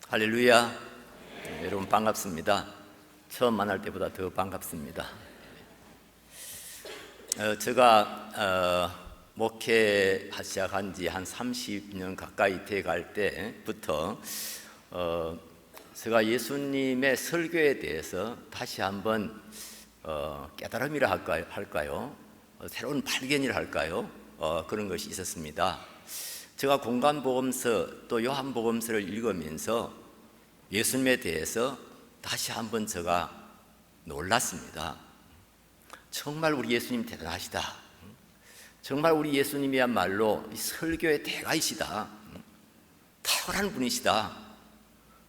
할렐루야. 여러분 반갑습니다. 처음 만날 때보다 더 반갑습니다. 제가 목회 시작한 지 한 30년 가까이 돼 갈 때부터 제가 예수님의 설교에 대해서 다시 한번 깨달음이라 할까요? 새로운 발견이라 할까요? 그런 것이 있었습니다. 제가 공관복음서 또 요한복음서를 읽으면서 예수님에 대해서 다시 한번 제가 놀랐습니다. 정말 우리 예수님 대단하시다. 정말 우리 예수님이야말로 설교의 대가이시다. 탁월한 분이시다.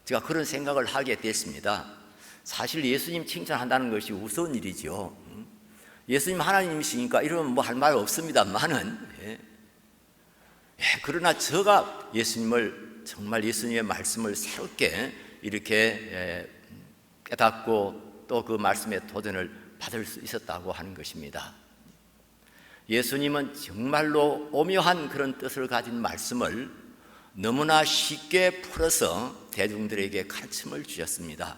제가 그런 생각을 하게 됐습니다. 사실 예수님 칭찬한다는 것이 우스운 일이죠. 예수님 하나님이시니까 이러면 뭐 할 말 없습니다만은, 그러나 제가 예수님을 정말 예수님의 말씀을 새롭게 이렇게 깨닫고 또 그 말씀의 도전을 받을 수 있었다고 하는 것입니다. 예수님은 정말로 오묘한 그런 뜻을 가진 말씀을 너무나 쉽게 풀어서 대중들에게 가르침을 주셨습니다.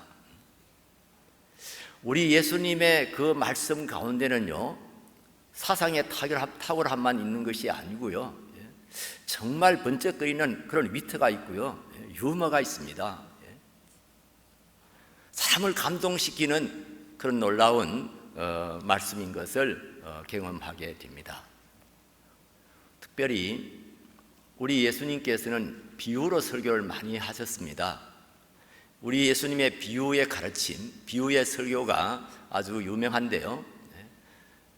우리 예수님의 그 말씀 가운데는요, 사상의 탁월함만 있는 것이 아니고요, 정말 번쩍거리는 그런 위트가 있고요, 유머가 있습니다. 사람을 감동시키는 그런 놀라운 말씀인 것을 경험하게 됩니다. 특별히 우리 예수님께서는 비유로 설교를 많이 하셨습니다. 우리 예수님의 비유의 가르침, 비유의 설교가 아주 유명한데요,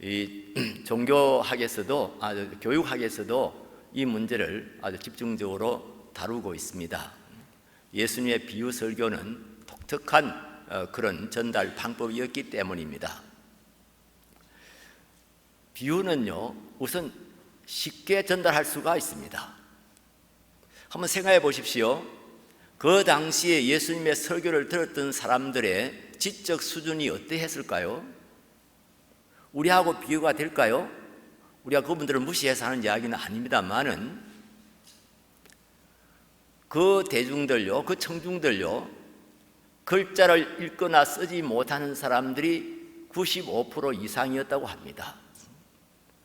이 종교학에서도, 교육학에서도 이 문제를 아주 집중적으로 다루고 있습니다. 예수님의 비유 설교는 독특한 그런 전달 방법이었기 때문입니다. 비유는요, 우선 쉽게 전달할 수가 있습니다. 한번 생각해 보십시오. 그 당시에 예수님의 설교를 들었던 사람들의 지적 수준이 어떠했을까요? 우리하고 비교가 될까요? 우리가 그분들을 무시해서 하는 이야기는 아닙니다만은, 그 대중들요, 그 청중들요, 글자를 읽거나 쓰지 못하는 사람들이 95% 이상이었다고 합니다.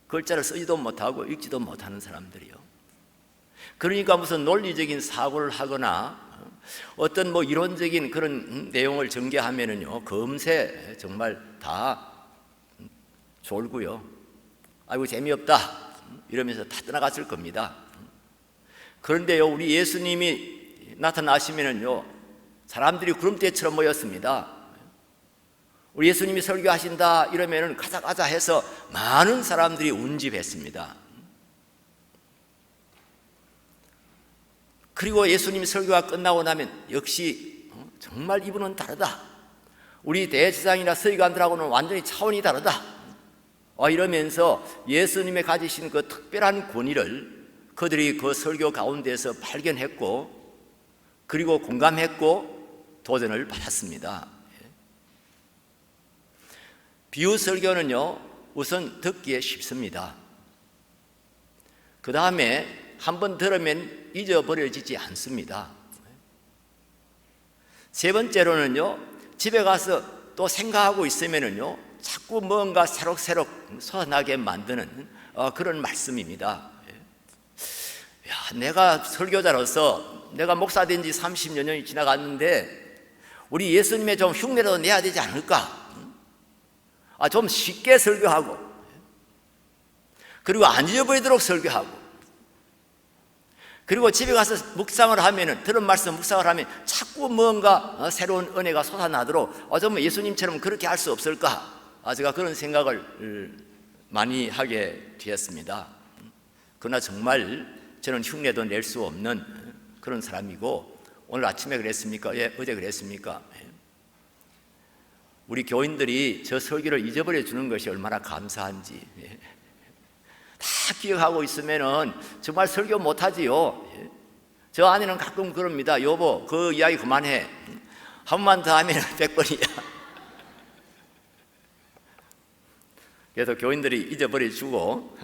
글자를 쓰지도 못하고 읽지도 못하는 사람들이요. 그러니까 무슨 논리적인 사고를 하거나 어떤 이론적인 그런 내용을 전개하면은요, 금세 정말 다 졸고요, 아이고 재미없다 이러면서 다 떠나갔을 겁니다. 그런데요, 우리 예수님이 나타나시면은요, 사람들이 구름대처럼 모였습니다. 우리 예수님이 설교하신다 이러면은 가자 해서 많은 사람들이 운집했습니다. 그리고 예수님이 설교가 끝나고 나면 역시 정말 이분은 다르다, 우리 대제사장이나 서기관들하고는 완전히 차원이 다르다, 이러면서 예수님의 가지신 그 특별한 권위를 그들이 그 설교 가운데서 발견했고, 그리고 공감했고 도전을 받았습니다. 비유 설교는요, 우선 듣기에 쉽습니다. 그 다음에 한번 들으면 잊어버려지지 않습니다. 세 번째로는요, 집에 가서 또 생각하고 있으면은요, 자꾸 뭔가 새록새록 솟아나게 만드는 그런 말씀입니다. 내가 설교자로서 내가 목사 된 지 30여 년이 지나갔는데 우리 예수님의 좀 흉내라도 내야 되지 않을까? 좀 쉽게 설교하고, 그리고 안 잊어버리도록 설교하고, 그리고 집에 가서 묵상을 하면은, 들은 말씀 묵상을 하면 자꾸 뭔가 새로운 은혜가 솟아나도록 좀 예수님처럼 그렇게 할 수 없을까? 제가 그런 생각을 많이 하게 되었습니다. 그러나 정말 저는 흉내도 낼 수 없는 그런 사람이고, 오늘 아침에 그랬습니까? 어제 그랬습니까? 우리 교인들이 저 설교를 잊어버려 주는 것이 얼마나 감사한지. 다 기억하고 있으면은 정말 설교 못하지요. 저 아내는 가끔 그럽니다. 여보, 그 이야기 그만해. 한 번만 더 하면 100번이야. 그래서 교인들이 잊어버려 주고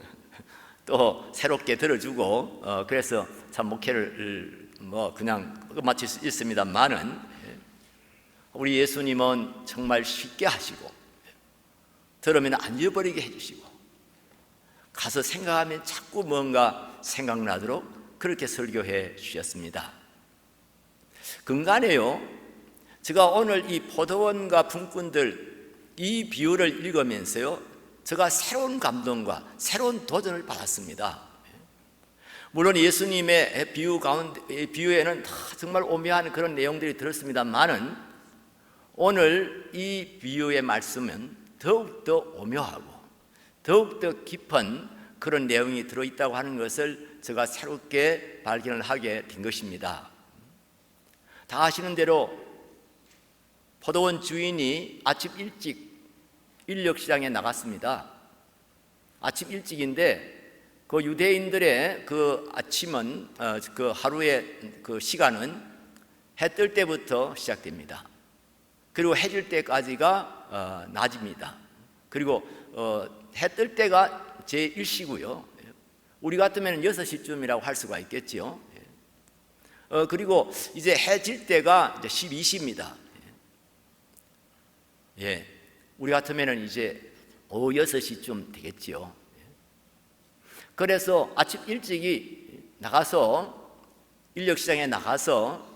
또 새롭게 들어주고, 그래서 참 목회를 그냥 끝마칠 수 있습니다만은, 우리 예수님은 정말 쉽게 하시고 들으면 안 잊어버리게 해주시고 가서 생각하면 자꾸 뭔가 생각나도록 그렇게 설교해 주셨습니다. 근간에요, 제가 오늘 이 포도원과 품꾼들 이 비유를 읽으면서요, 제가 새로운 감동과 새로운 도전을 받았습니다. 물론 예수님의 비유에는 다 정말 오묘한 그런 내용들이 들었습니다만은, 오늘 이 비유의 말씀은 더욱더 오묘하고 더욱더 깊은 그런 내용이 들어있다고 하는 것을 제가 새롭게 발견을 하게 된 것입니다. 다 아시는 대로 포도원 주인이 아침 일찍 인력시장에 나갔습니다. 아침 일찍인데 그 유대인들의 그 아침은 그 하루의 그 시간은 해 뜰 때부터 시작됩니다. 그리고 해 질 때까지가 낮입니다. 그리고 해 뜰 때가 제1시고요. 우리 같으면 6시쯤이라고 할 수가 있겠지요. 그리고 이제 해 질 때가 이제 12시입니다. 예, 우리 같으면 이제 오후 6시쯤 되겠지요. 그래서 아침 일찍이 나가서 인력시장에 나가서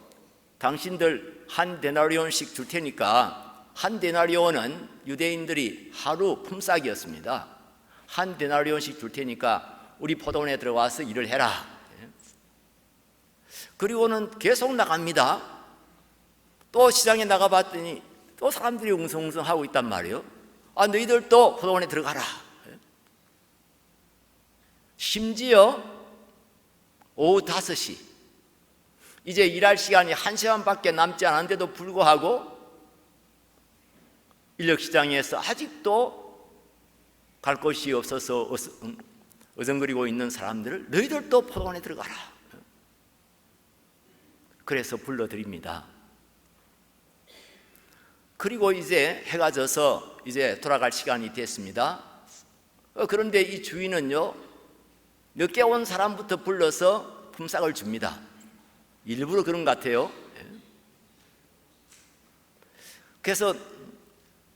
당신들 한 데나리온씩 줄 테니까, 한 데나리온은 유대인들이 하루 품삯이었습니다. 한 데나리온씩 줄 테니까 우리 포도원에 들어와서 일을 해라. 그리고는 계속 나갑니다. 또 시장에 나가봤더니 또 사람들이 웅성웅성하고 있단 말이에요. 너희들도 포도원에 들어가라. 심지어 오후 5시, 이제 일할 시간이 1시간밖에 남지 않았는데도 불구하고 인력시장에서 아직도 갈 곳이 없어서 어정거리고 있는 사람들을 너희들도 포도원에 들어가라. 그래서 불러드립니다. 그리고 이제 해가 져서 이제 돌아갈 시간이 됐습니다. 그런데 이 주인은요, 늦게 온 사람부터 불러서 품삯을 줍니다. 일부러 그런 것 같아요. 그래서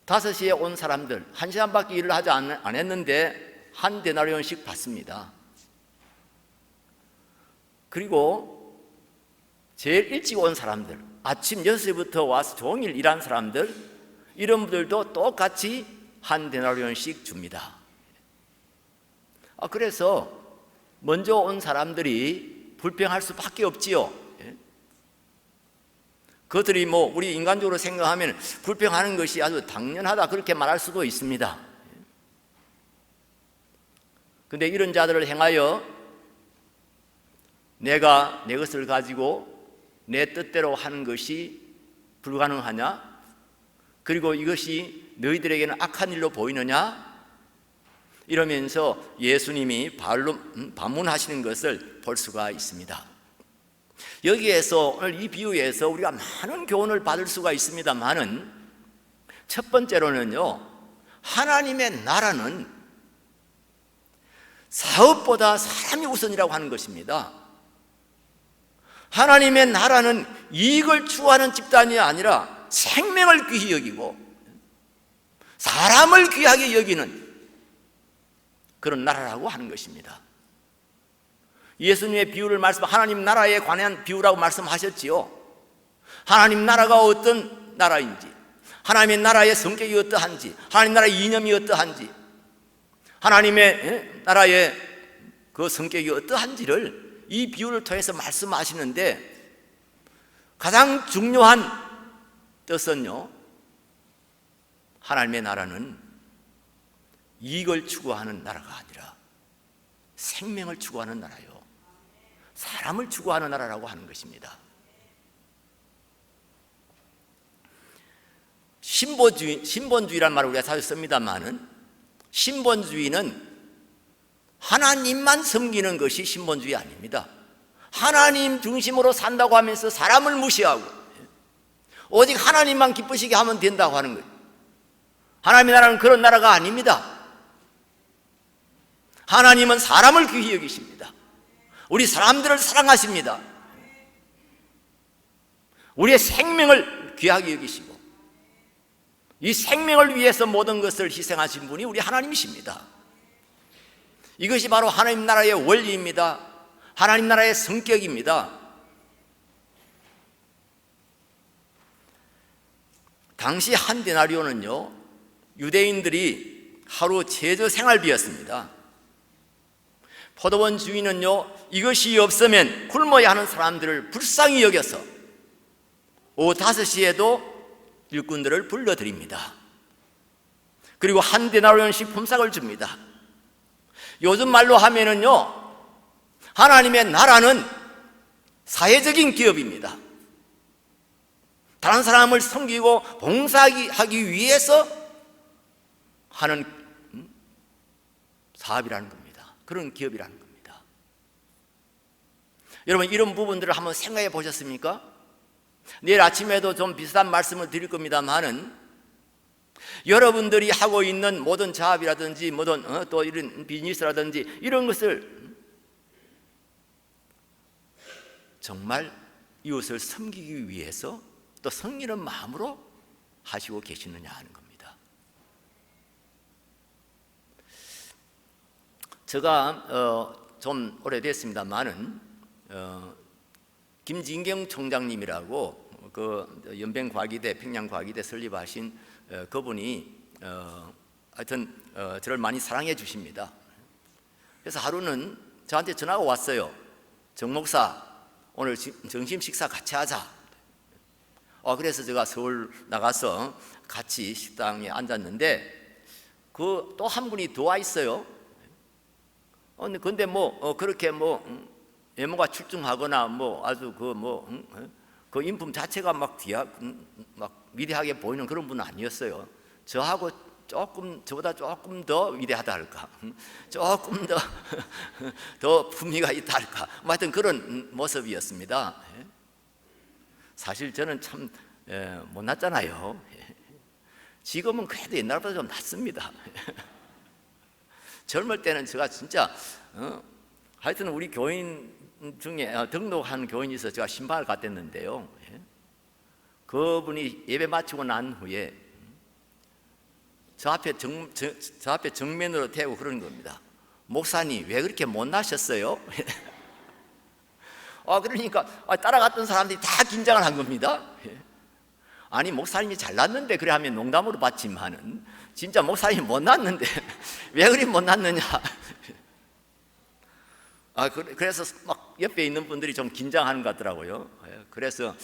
5시에 온 사람들 1시간밖에 일을 하지 안 했는데 한 데나리온씩 받습니다. 그리고 제일 일찍 온 사람들, 아침 6시부터 와서 종일 일한 사람들, 이런 분들도 똑같이 한 데나리온씩 줍니다. 그래서 먼저 온 사람들이 불평할 수밖에 없지요. 그것들이 우리 인간적으로 생각하면 불평하는 것이 아주 당연하다, 그렇게 말할 수도 있습니다. 그런데 이런 자들을 향하여 내가 내 것을 가지고 내 뜻대로 하는 것이 불가능하냐? 그리고 이것이 너희들에게는 악한 일로 보이느냐? 이러면서 예수님이 반문하시는 것을 볼 수가 있습니다. 여기에서 오늘 이 비유에서 우리가 많은 교훈을 받을 수가 있습니다만은, 첫 번째로는요, 하나님의 나라는 사업보다 사람이 우선이라고 하는 것입니다. 하나님의 나라는 이익을 추구하는 집단이 아니라 생명을 귀히 여기고 사람을 귀하게 여기는 그런 나라라고 하는 것입니다. 예수님의 비유를 하나님 나라에 관한 비유라고 말씀하셨지요. 하나님 나라가 어떤 나라인지, 하나님의 나라의 성격이 어떠한지, 하나님 나라의 이념이 어떠한지, 하나님의 나라의 그 성격이 어떠한지를 이 비유를 통해서 말씀하시는데, 가장 중요한 뜻은요, 하나님의 나라는 이익을 추구하는 나라가 아니라 생명을 추구하는 나라요, 사람을 추구하는 나라라고 하는 것입니다. 신본주의란 말을 우리가 자주 씁니다만은, 신본주의는 하나님만 섬기는 것이 신본주의 아닙니다. 하나님 중심으로 산다고 하면서 사람을 무시하고 오직 하나님만 기쁘시게 하면 된다고 하는 거예요. 하나님의 나라는 그런 나라가 아닙니다. 하나님은 사람을 귀히 여기십니다. 우리 사람들을 사랑하십니다. 우리의 생명을 귀하게 여기시고 이 생명을 위해서 모든 것을 희생하신 분이 우리 하나님이십니다. 이것이 바로 하나님 나라의 원리입니다. 하나님 나라의 성격입니다. 당시 한 데나리온은요, 유대인들이 하루 제저 생활비였습니다. 포도원 주인은요, 이것이 없으면 굶어야 하는 사람들을 불쌍히 여겨서 오후 5시에도 일꾼들을 불러드립니다. 그리고 한 데나리온씩 품삯을 줍니다. 요즘 말로 하면은요, 하나님의 나라는 사회적인 기업입니다. 다른 사람을 섬기고 봉사하기 위해서 하는 사업이라는 겁니다. 그런 기업이라는 겁니다. 여러분, 이런 부분들을 한번 생각해 보셨습니까? 내일 아침에도 좀 비슷한 말씀을 드릴 겁니다만은 여러분들이 하고 있는 모든 사업이라든지 모든 또 이런 비즈니스라든지 이런 것을 정말 이웃을 섬기기 위해서 또 섬기는 마음으로 하시고 계시느냐 하는 겁니다. 제가 좀 오래됐습니다만은 김진경 총장님이라고 그 연변과기대 평양과기대 설립하신 그분이 하여튼 저를 많이 사랑해 주십니다. 그래서 하루는 저한테 전화가 왔어요. 정 목사, 오늘 점심 식사 같이 하자. 그래서 제가 서울 나가서 같이 식당에 앉았는데 그 또 한 분이 더 와 있어요. 근데 뭐 그렇게 뭐 외모가 출중하거나 뭐 아주 그 인품 자체가 막 위대하게 보이는 그런 분은 아니었어요. 저하고 저보다 조금 더 위대하다 할까, 조금 더 품위가 있다 할까, 하여튼 그런 모습이었습니다. 사실 저는 참 못났잖아요. 지금은 그래도 옛날보다 좀 낫습니다. 젊을 때는 제가 진짜 하여튼 우리 교인 중에 등록한 교인이 있어서 제가 신방을 갔댔는데요, 그분이 예배 마치고 난 후에 저 앞에 정면으로 대고 그러는 겁니다. 목사님, 왜 그렇게 못나셨어요? 그러니까 따라갔던 사람들이 다 긴장을 한 겁니다. 아니, 목사님이 잘났는데 그래 하면 농담으로 받지만은 진짜 목사님이 못났는데 왜 그리 못났느냐. 그래서 막 옆에 있는 분들이 좀 긴장하는 것 같더라고요. 그래서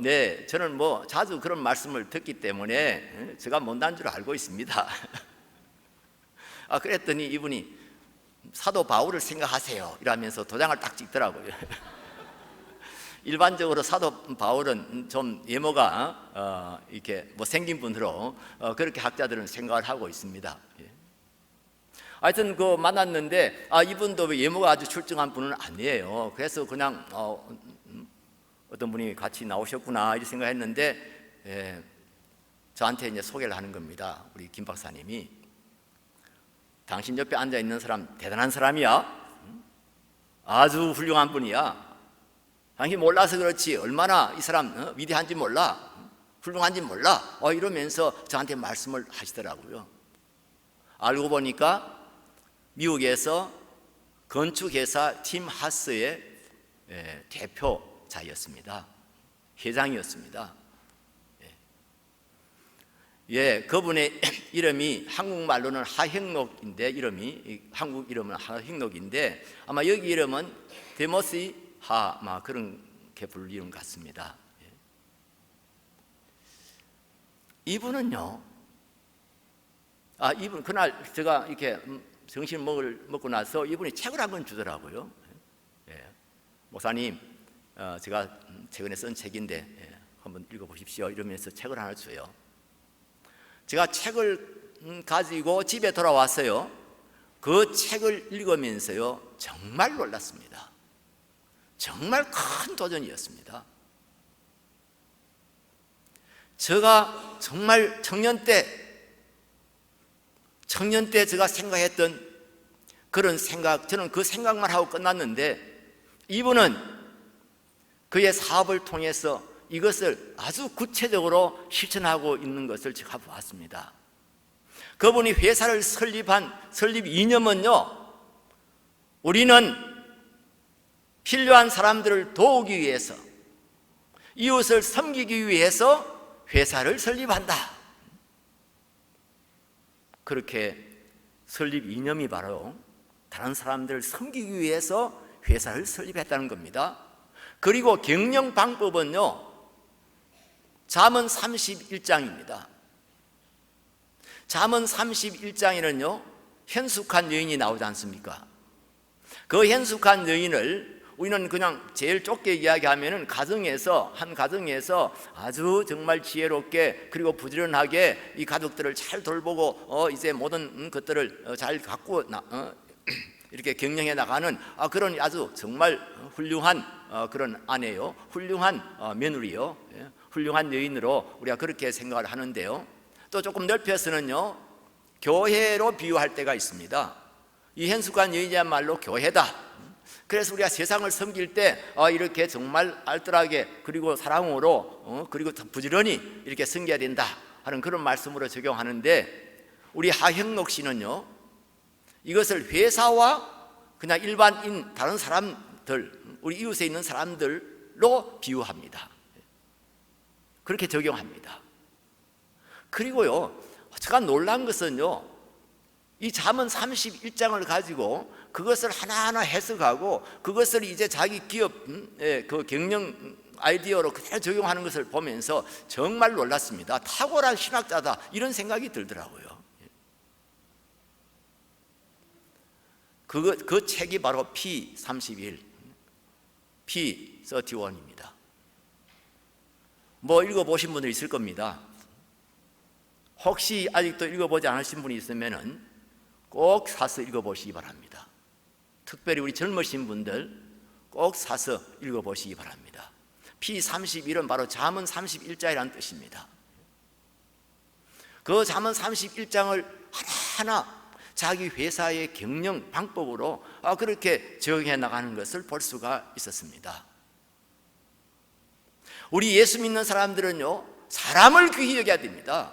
네, 저는 뭐 자주 그런 말씀을 듣기 때문에 제가 못난 줄 알고 있습니다. 그랬더니 이분이 사도 바울을 생각하세요 이러면서 도장을 딱 찍더라고요. 일반적으로 사도 바울은 좀 외모가 이렇게 뭐 생긴 분으로 그렇게 학자들은 생각을 하고 있습니다. 하여튼 그 만났는데 이분도 외모가 아주 출중한 분은 아니에요. 그래서 그냥 어떤 분이 같이 나오셨구나 이렇게 생각했는데 저한테 이제 소개를 하는 겁니다. 우리 김 박사님이, 당신 옆에 앉아 있는 사람 대단한 사람이야. 아주 훌륭한 분이야. 당신 몰라서 그렇지 얼마나 이 사람 위대한지 몰라, 훌륭한지 몰라. 이러면서 저한테 말씀을 하시더라고요. 알고 보니까 미국에서 건축회사 팀 하스의 대표자였습니다. 회장이었습니다. 그분의 이름이 한국말로는 하형록인데, 한국 이름은 하형록인데 아마 여기 이름은 데모시 하, 그런 게 불리는 것 같습니다. 이분은요, 이분 그날 제가 이렇게 점심 먹고 나서 이분이 책을 한 권 주더라고요. 목사님, 제가 최근에 쓴 책인데 한번 읽어보십시오 이러면서 책을 하나 줘요. 제가 책을 가지고 집에 돌아왔어요. 그 책을 읽으면서요 정말 놀랐습니다. 정말 큰 도전이었습니다. 제가 정말 청년 때 제가 생각했던 그런 생각, 저는 그 생각만 하고 끝났는데 이분은 그의 사업을 통해서 이것을 아주 구체적으로 실천하고 있는 것을 제가 보았습니다. 그분이 회사를 설립 이념은요, 우리는 필요한 사람들을 도우기 위해서, 이웃을 섬기기 위해서 회사를 설립한다. 그렇게 설립 이념이 바로 다른 사람들을 섬기기 위해서 회사를 설립했다는 겁니다. 그리고 경영 방법은요, 잠언 31장입니다. 잠언 31장에는요 현숙한 여인이 나오지 않습니까? 그 현숙한 여인을 우리는 그냥 제일 좁게 이야기하면은 한 가정에서 아주 정말 지혜롭게 그리고 부지런하게 이 가족들을 잘 돌보고 이제 모든 것들을 잘 갖고 이렇게 경영해 나가는 그런 아주 정말 훌륭한 그런 아내요, 훌륭한 며느리요, 훌륭한 여인으로 우리가 그렇게 생각을 하는데요. 또 조금 넓혀서는요, 교회로 비유할 때가 있습니다. 이 현숙한 여인이야말로 교회다. 그래서 우리가 세상을 섬길 때 이렇게 정말 알뜰하게 그리고 사랑으로 그리고 부지런히 이렇게 섬겨야 된다 하는 그런 말씀으로 적용하는데, 우리 하형록 씨는요 이것을 회사와 그냥 일반인 다른 사람들, 우리 이웃에 있는 사람들로 비유합니다. 그렇게 적용합니다. 그리고요, 제가 놀란 것은요, 이 잠언 31장을 가지고 그것을 하나하나 해석하고 그것을 이제 자기 기업 그 경영 아이디어로 그대로 적용하는 것을 보면서 정말 놀랐습니다. 탁월한 신학자다, 이런 생각이 들더라고요. 그 책이 바로 P31, P31입니다. 뭐 읽어보신 분들 있을 겁니다. 혹시 아직도 읽어보지 않으신 분이 있으면 꼭 사서 읽어보시기 바랍니다. 특별히 우리 젊으신 분들 꼭 사서 읽어보시기 바랍니다. P31은 바로 잠언 31장이라는 뜻입니다. 그 잠언 31장을 하나하나 자기 회사의 경영 방법으로 그렇게 적용해 나가는 것을 볼 수가 있었습니다. 우리 예수 믿는 사람들은요, 사람을 귀히 여겨야 됩니다.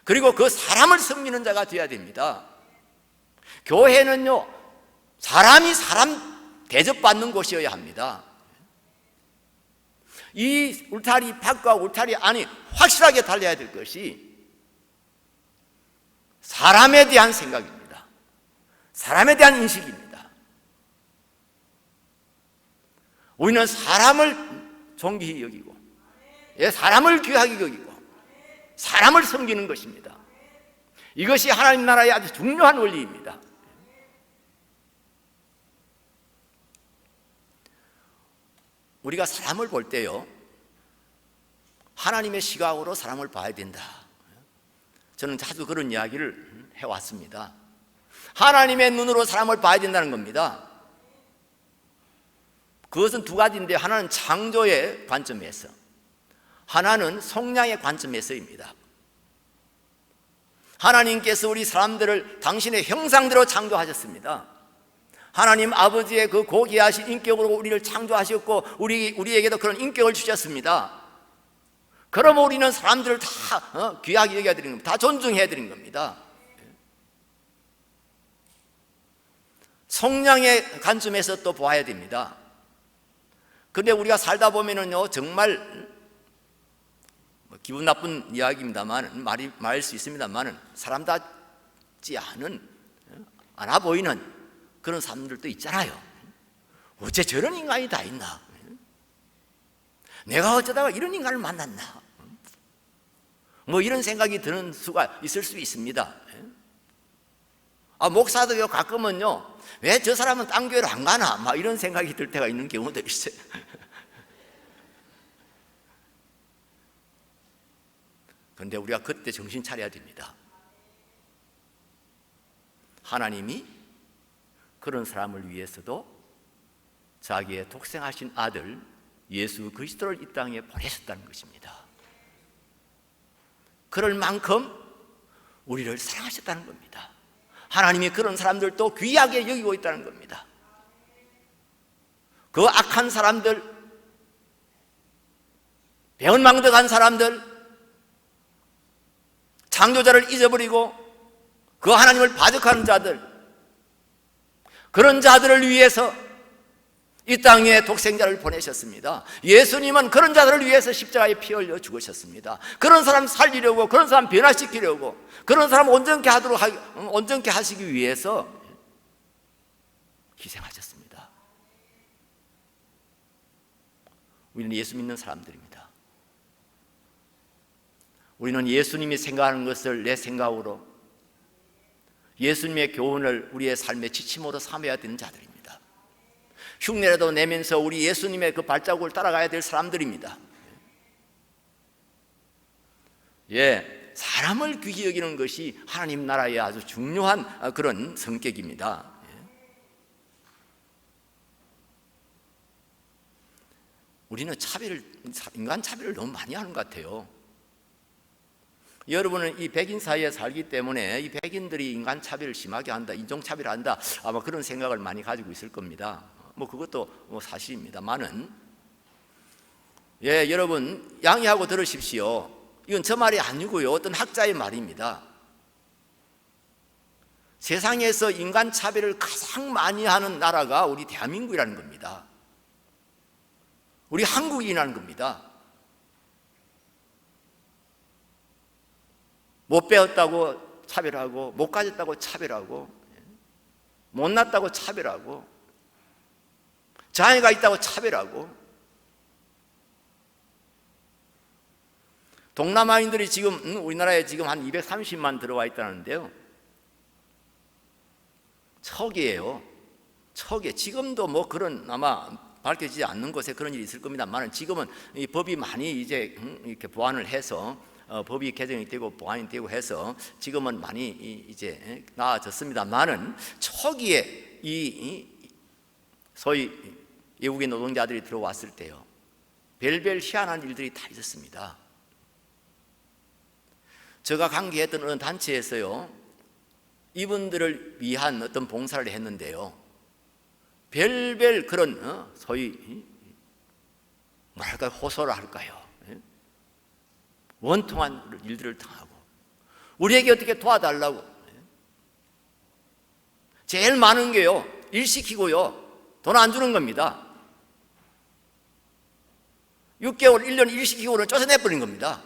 그리고 그 사람을 섬기는 자가 되어야 됩니다. 교회는요, 사람이 사람 대접받는 곳이어야 합니다. 이 울타리 밖과 울타리 안이 확실하게 달려야 될 것이 사람에 대한 생각입니다. 사람에 대한 인식입니다. 우리는 사람을 존귀히 여기고, 사람을 귀하게 여기고, 사람을 섬기는 것입니다. 이것이 하나님 나라의 아주 중요한 원리입니다. 우리가 사람을 볼 때요, 하나님의 시각으로 사람을 봐야 된다. 저는 자주 그런 이야기를 해왔습니다. 하나님의 눈으로 사람을 봐야 된다는 겁니다. 그것은 두 가지인데, 하나는 창조의 관점에서, 하나는 속량의 관점에서입니다. 하나님께서 우리 사람들을 당신의 형상대로 창조하셨습니다. 하나님 아버지의 그 고귀하신 인격으로 우리를 창조하셨고 우리에게도 그런 인격을 주셨습니다. 그럼 우리는 사람들을 다 귀하게 여겨야 되는 겁니다. 다 존중해야 되는 겁니다. 속량의 관점에서 또 보아야 됩니다. 그런데 우리가 살다 보면은요, 정말 기분 나쁜 이야기입니다만, 말할 수 있습니다만, 사람답지 않아 보이는 그런 사람들도 있잖아요. 어째 저런 인간이 다 있나? 내가 어쩌다가 이런 인간을 만났나? 뭐 이런 생각이 드는 수가 있을 수 있습니다. 목사도요, 가끔은요, 왜 저 사람은 딴 교회로 안 가나? 막 이런 생각이 들 때가 있는 경우도 있어요. 그런데 우리가 그때 정신 차려야 됩니다. 하나님이 그런 사람을 위해서도 자기의 독생하신 아들 예수 그리스도를 이 땅에 보내셨다는 것입니다. 그럴 만큼 우리를 사랑하셨다는 겁니다. 하나님이 그런 사람들도 귀하게 여기고 있다는 겁니다. 그 악한 사람들, 배은망덕한 사람들, 창조자를 잊어버리고 그 하나님을 바적하는 자들, 그런 자들을 위해서 이 땅에 독생자를 보내셨습니다. 예수님은 그런 자들을 위해서 십자가에 피 흘려 죽으셨습니다. 그런 사람 살리려고, 그런 사람 변화시키려고, 그런 사람 온전케 하시기 위해서 희생하셨습니다. 우리는 예수 믿는 사람들입니다. 우리는 예수님이 생각하는 것을 내 생각으로, 예수님의 교훈을 우리의 삶의 지침으로 삼아야 되는 자들입니다. 흉내라도 내면서 우리 예수님의 그 발자국을 따라가야 될 사람들입니다. 사람을 귀히 여기는 것이 하나님 나라의 아주 중요한 그런 성격입니다. 우리는 인간 차별을 너무 많이 하는 것 같아요. 여러분은 이 백인 사회에 살기 때문에 이 백인들이 인간 차별을 심하게 한다, 인종 차별을 한다, 아마 그런 생각을 많이 가지고 있을 겁니다. 그것도 사실입니다만은, 여러분 양해하고 들으십시오. 이건 저 말이 아니고요, 어떤 학자의 말입니다. 세상에서 인간 차별을 가장 많이 하는 나라가 우리 대한민국이라는 겁니다. 우리 한국인이라는 겁니다. 못 배웠다고 차별하고, 못 가졌다고 차별하고, 못났다고 차별하고, 장애가 있다고 차별하고, 동남아인들이 지금 우리나라에 지금 한 230만 들어와 있다는데요, 척이에요. 척에 지금도 그런 아마 밝혀지지 않는 곳에 그런 일이 있을 겁니다만, 지금은 이 법이 많이 이제 이렇게 보완을 해서 법이 개정이 되고 보완이 되고 해서 지금은 많이 이제 나아졌습니다만은, 초기에 이 소위 외국인 노동자들이 들어왔을 때요, 별별 희한한 일들이 다 있었습니다. 제가 관계했던 어느 단체에서요, 이분들을 위한 어떤 봉사를 했는데요, 별별 그런 소위 뭐랄까요, 호소를 할까요, 원통한 일들을 당하고, 우리에게 어떻게 도와달라고, 제일 많은 게요, 일 시키고요 돈 안 주는 겁니다. 6개월, 1년 일 시키고는 쫓아내버린 겁니다.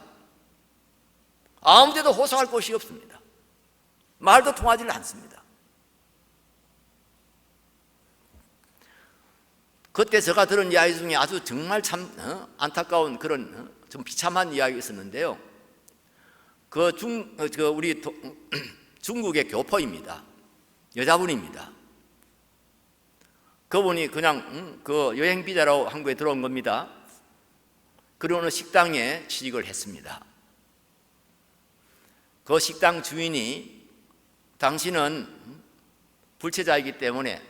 아무 데도 호소할 곳이 없습니다. 말도 통하지 않습니다. 그때 제가 들은 이야기 중에 아주 정말 참 안타까운 그런 좀 비참한 이야기가 있었는데요, 우리 중국의 교포입니다. 여자분입니다. 그분이 그냥 그 여행 비자로 한국에 들어온 겁니다. 그리고 어느 식당에 취직을 했습니다. 그 식당 주인이, 당신은 불체자이기 때문에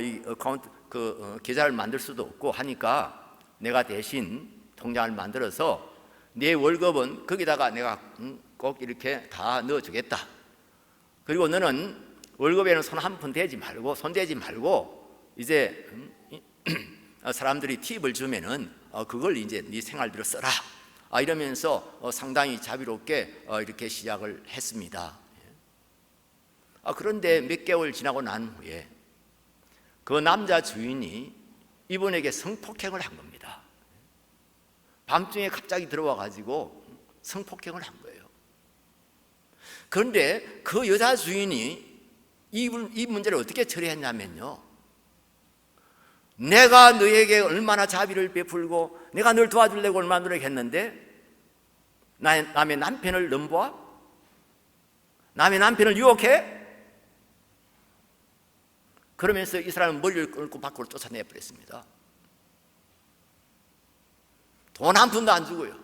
이 어카운트 계좌를 만들 수도 없고 하니까 내가 대신 통장을 만들어서 내 월급은 거기다가 내가 꼭 이렇게 다 넣어주겠다. 그리고 너는 월급에는 손 한 푼 대지 말고, 손대지 말고, 이제 사람들이 팁을 주면은 그걸 이제 네 생활비로 써라. 이러면서 상당히 자비롭게 이렇게 시작을 했습니다. 그런데 몇 개월 지나고 난 후에 그 남자 주인이 이분에게 성폭행을 한 겁니다. 밤중에 갑자기 들어와 가지고 성폭행을 한 거예요. 그런데 그 여자 주인이 이 문제를 어떻게 처리했냐면요, 내가 너에게 얼마나 자비를 베풀고 내가 널 도와주려고 얼마나 노력했는데 남의 남편을 넘보아? 남의 남편을 유혹해? 그러면서 이 사람은 머리를 끌고 밖으로 쫓아내버렸습니다. 돈 한 푼도 안 주고요,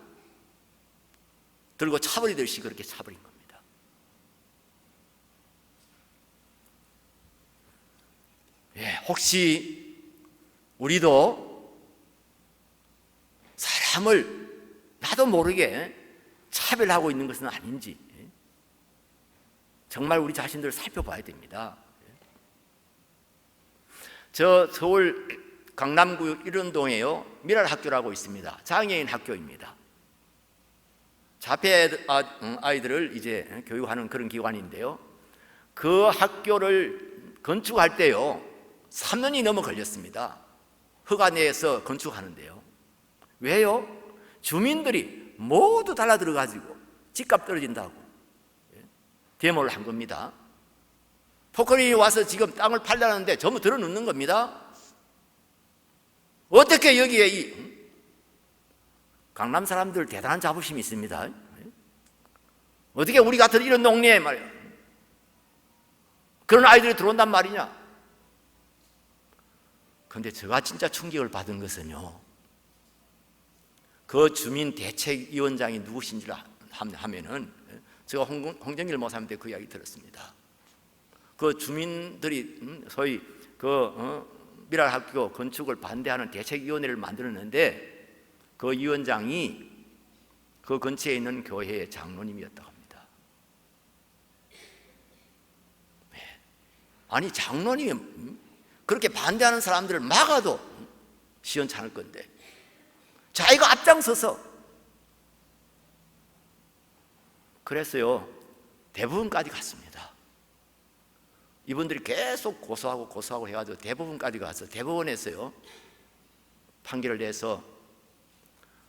들고 차버리듯이 그렇게 차버린 겁니다. 혹시 우리도 사람을 나도 모르게 차별하고 있는 것은 아닌지 정말 우리 자신들을 살펴봐야 됩니다. 저 서울 강남구 일원동에요 미랄 학교라고 있습니다. 장애인 학교입니다. 자폐 아이들을 이제 교육하는 그런 기관인데요. 그 학교를 건축할 때요 3년이 넘어 걸렸습니다. 허가 내에서 건축하는데요. 왜요? 주민들이 모두 달라들어가지고 집값 떨어진다고 데모를 한 겁니다. 포크레인이 와서 지금 땅을 팔려는데 전부 들어놓는 겁니다. 어떻게 여기에 이 강남 사람들 대단한 자부심이 있습니다. 어떻게 우리 같은 이런 동네에 말이야 그런 아이들이 들어온단 말이냐. 그런데 제가 진짜 충격을 받은 것은요 그 주민대책위원장이 누구신지를 하면은 제가 홍정길 목사님한테 그 이야기 들었습니다. 그 주민들이 소위 미랄 학교 건축을 반대하는 대책위원회를 만들었는데 그 위원장이 그 근처에 있는 교회의 장로님이었다고 합니다. 아니 장로님이 그렇게 반대하는 사람들을 막아도 시원찮을 건데 자기가 앞장서서 그랬어요. 대부분까지 갔습니다. 이분들이 계속 고소하고 해가지고 대부분까지 가서 대법원에서요 판결을 내서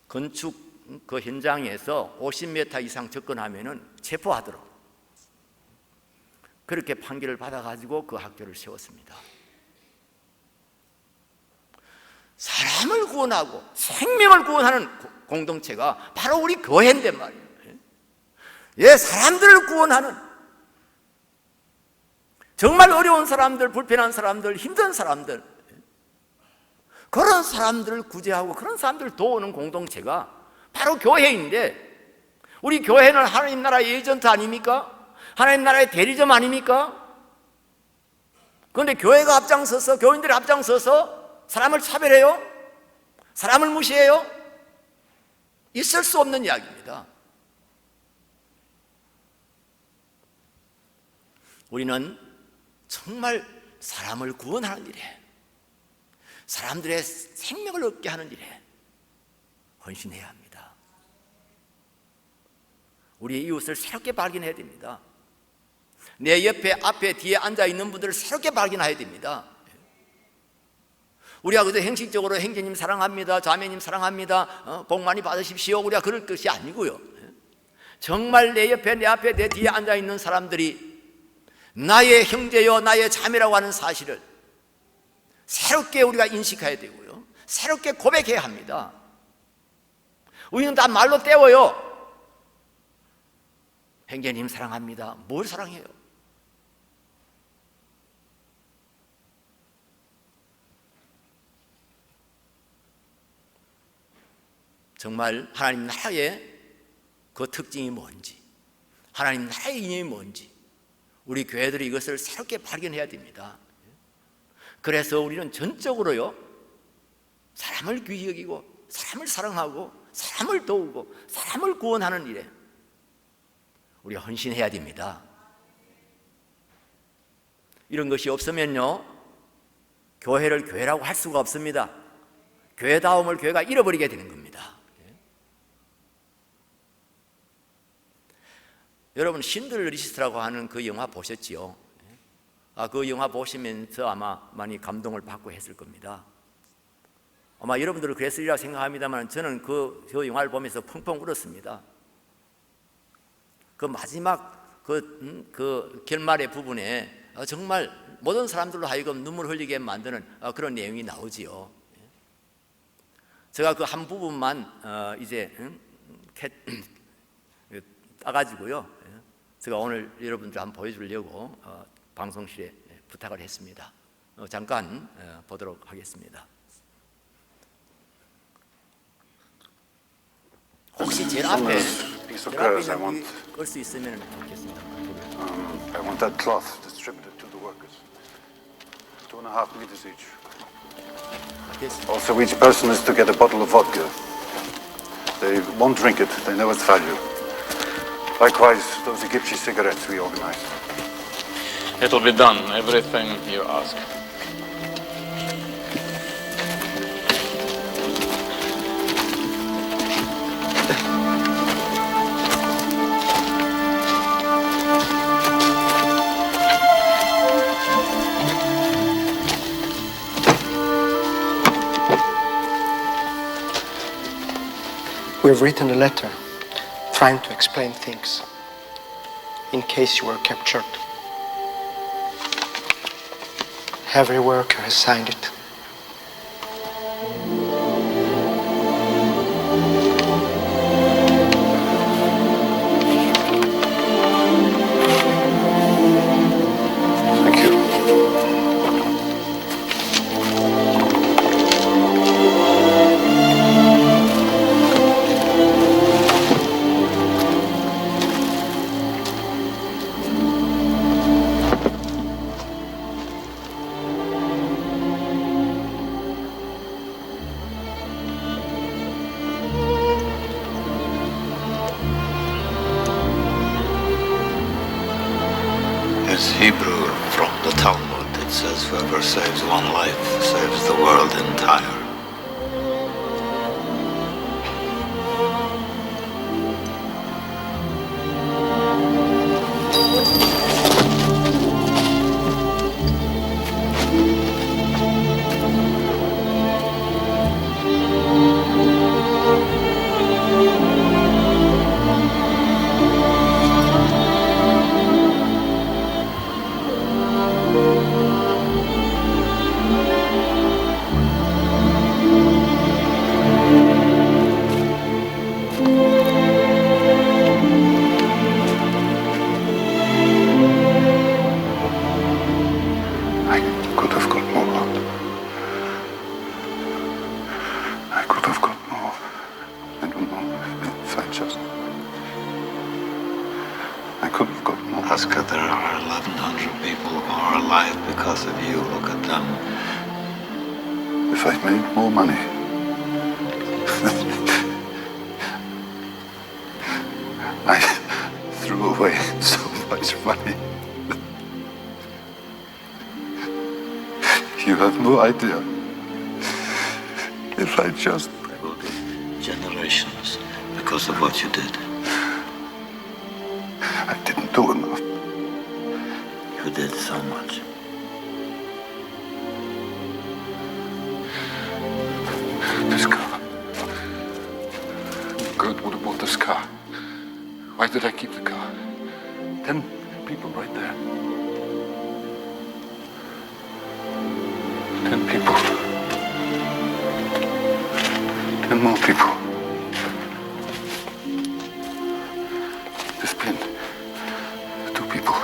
건축 그 현장에서 50m 이상 접근하면은 체포하도록 그렇게 판결을 받아가지고 그 학교를 세웠습니다. 사람을 구원하고 생명을 구원하는 공동체가 바로 우리 교회인데 말이에요. 예, 사람들을 구원하는 정말 어려운 사람들, 불편한 사람들, 힘든 사람들 그런 사람들을 구제하고 그런 사람들을 도우는 공동체가 바로 교회인데 우리 교회는 하나님 나라의 에이전트 아닙니까? 하나님 나라의 대리점 아닙니까? 그런데 교회가 앞장서서 교인들이 앞장서서 사람을 차별해요? 사람을 무시해요? 있을 수 없는 이야기입니다. 우리는 정말 사람을 구원하는 일에 사람들의 생명을 얻게 하는 일에 헌신해야 합니다. 우리의 이웃을 새롭게 발견해야 됩니다. 내 옆에, 앞에, 뒤에 앉아있는 분들을 새롭게 발견해야 됩니다. 우리가 그저 형식적으로 형제님 사랑합니다, 자매님 사랑합니다, 복 많이 받으십시오 우리가 그럴 것이 아니고요 정말 내 옆에, 내 앞에, 내 뒤에 앉아있는 사람들이 나의 형제요 나의 자매라고 하는 사실을 새롭게 우리가 인식해야 되고요 새롭게 고백해야 합니다. 우리는 다 말로 때워요. 형제님 사랑합니다. 뭘 사랑해요? 정말 하나님 나라의 그 특징이 뭔지 하나님 나라의 이념이 뭔지 우리 교회들이 이것을 새롭게 발견해야 됩니다. 그래서 우리는 전적으로요 사람을 귀히 여기고 사람을 사랑하고 사람을 도우고 사람을 구원하는 일에 우리가 헌신해야 됩니다. 이런 것이 없으면요 교회를 교회라고 할 수가 없습니다. 교회다움을 교회가 잃어버리게 되는 겁니다. 여러분 신들 리스트라고 하는 그 영화 보셨지요? 그 영화 보시면서 아마 많이 감동을 받고 했을 겁니다. 아마 여러분들은 그랬으리라 생각합니다만 저는 그 영화를 보면서 펑펑 울었습니다. 그 마지막 그 결말의 부분에 정말 모든 사람들로 하여금 눈물 흘리게 만드는 그런 내용이 나오지요. 제가 그 한 부분만 이제 따가지고요 제가 오늘 여러분들 한번 보여주려고 방송실에 부탁을 했습니다. 잠깐 보도록 하겠습니다. 혹시 제일 앞에 있는 끌 수 있으면 좋겠습니다. I want that cloth distributed to the workers. 2.5 meters each. Also, each person is to get a bottle of vodka. They won't drink it, they know its value. Likewise, those Egyptian cigarettes we organize. It will be done, everything you ask. have written a letter trying to explain things in case you were captured. Every worker has signed it. Thank you. It's Hebrew from the Talmud. It says, whoever saves one life saves the world entire. I could have got more. I could have got more. I don't know if I just... I could have got more. Oscar, there are 1,100 people who are alive because of you. Look at them. If I'd made more money. I threw away so much money. You have no idea. If I just... There will be generations because of what you did. I didn't do enough. You did so much. This car. Kurt would have bought this car. Why did I keep the car? 10 people right there. 10 people. 10 more people. This pin. 2 people.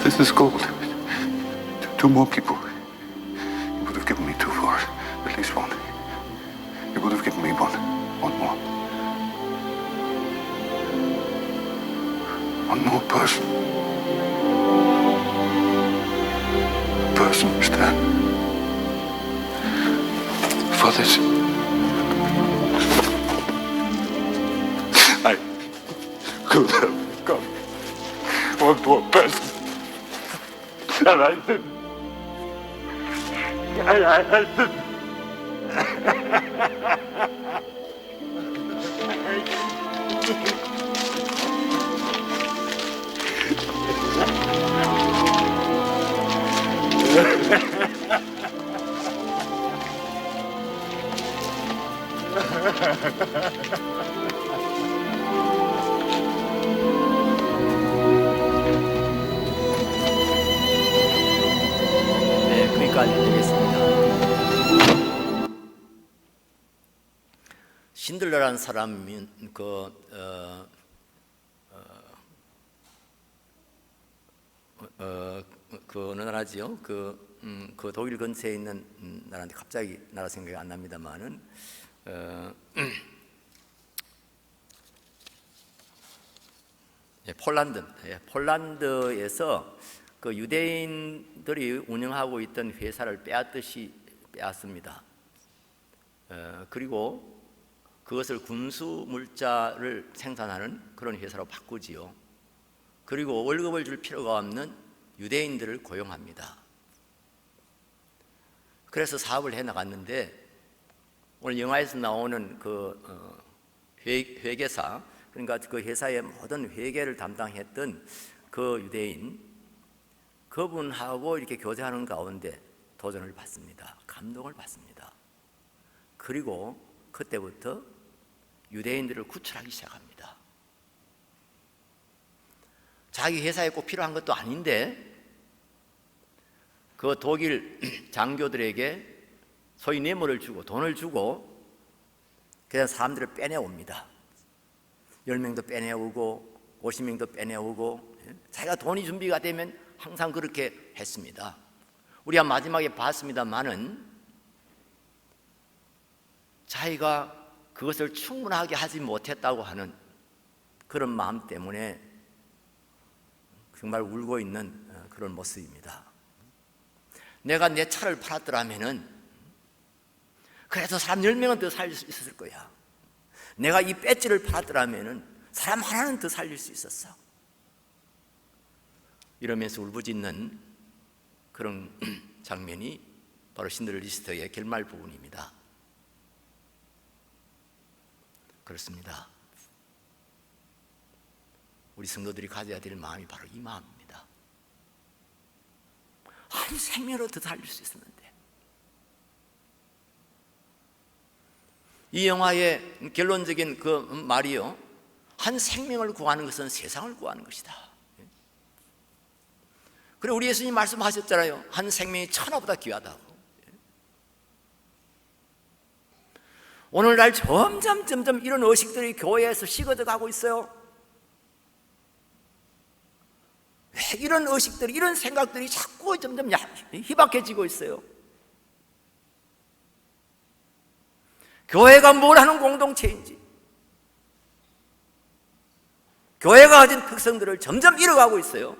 This is gold. 2 more people. You would have given me 2 for it. At least 1. You would have given me 1. 1 more. 1 more person. Person, Stan. For this. I could have got 1 more person. And I didn't. I didn't. 네, 거기까지 드리겠습니다. 신들러라는 사람은 그 어느 나라지요? 그 독일 근처에 있는 나라인데 갑자기 나라 생각이 안 납니다만은 폴란드, 폴란드에서 그 유대인들이 운영하고 있던 회사를 빼앗습니다. 그리고 그것을 군수 물자를 생산하는 그런 회사로 바꾸지요. 그리고 월급을 줄 필요가 없는 유대인들을 고용합니다. 그래서 사업을 해 나갔는데 오늘 영화에서 나오는 그 회계사, 그러니까 그 회사의 모든 회계를 담당했던 그 유대인, 그분하고 이렇게 교제하는 가운데 도전을 받습니다. 감동을 받습니다. 그리고 그때부터 유대인들을 구출하기 시작합니다. 자기 회사에 꼭 필요한 것도 아닌데 그 독일 장교들에게 소위 뇌물을 주고 돈을 주고 그냥 사람들을 빼내옵니다. 10명도 빼내오고 50명도 빼내오고 자기가 돈이 준비가 되면 항상 그렇게 했습니다. 우리가 마지막에 봤습니다마는 자기가 그것을 충분하게 하지 못했다고 하는 그런 마음 때문에 정말 울고 있는 그런 모습입니다. 내가 내 차를 팔았더라면은 그래도 사람 10명은 더 살릴 수 있었을 거야. 내가 이 배지를 팔았더라면은 사람 하나는 더 살릴 수 있었어. 이러면서 울부짖는 그런 장면이 바로 신들의 리스트의 결말 부분입니다. 그렇습니다. 우리 성도들이 가져야 될 마음이 바로 이 마음입니다. 한 생명으로 더 살릴 수 있었는데, 이 영화의 결론적인 그 말이요, 한 생명을 구하는 것은 세상을 구하는 것이다. 그리고 우리 예수님 말씀하셨잖아요. 한 생명이 천하보다 귀하다고. 오늘날 점점 이런 의식들이 교회에서 식어져 가고 있어요. 왜 이런 의식들이, 이런 생각들이 자꾸 점점 희박해지고 있어요? 교회가 뭘 하는 공동체인지, 교회가 가진 특성들을 점점 잃어가고 있어요.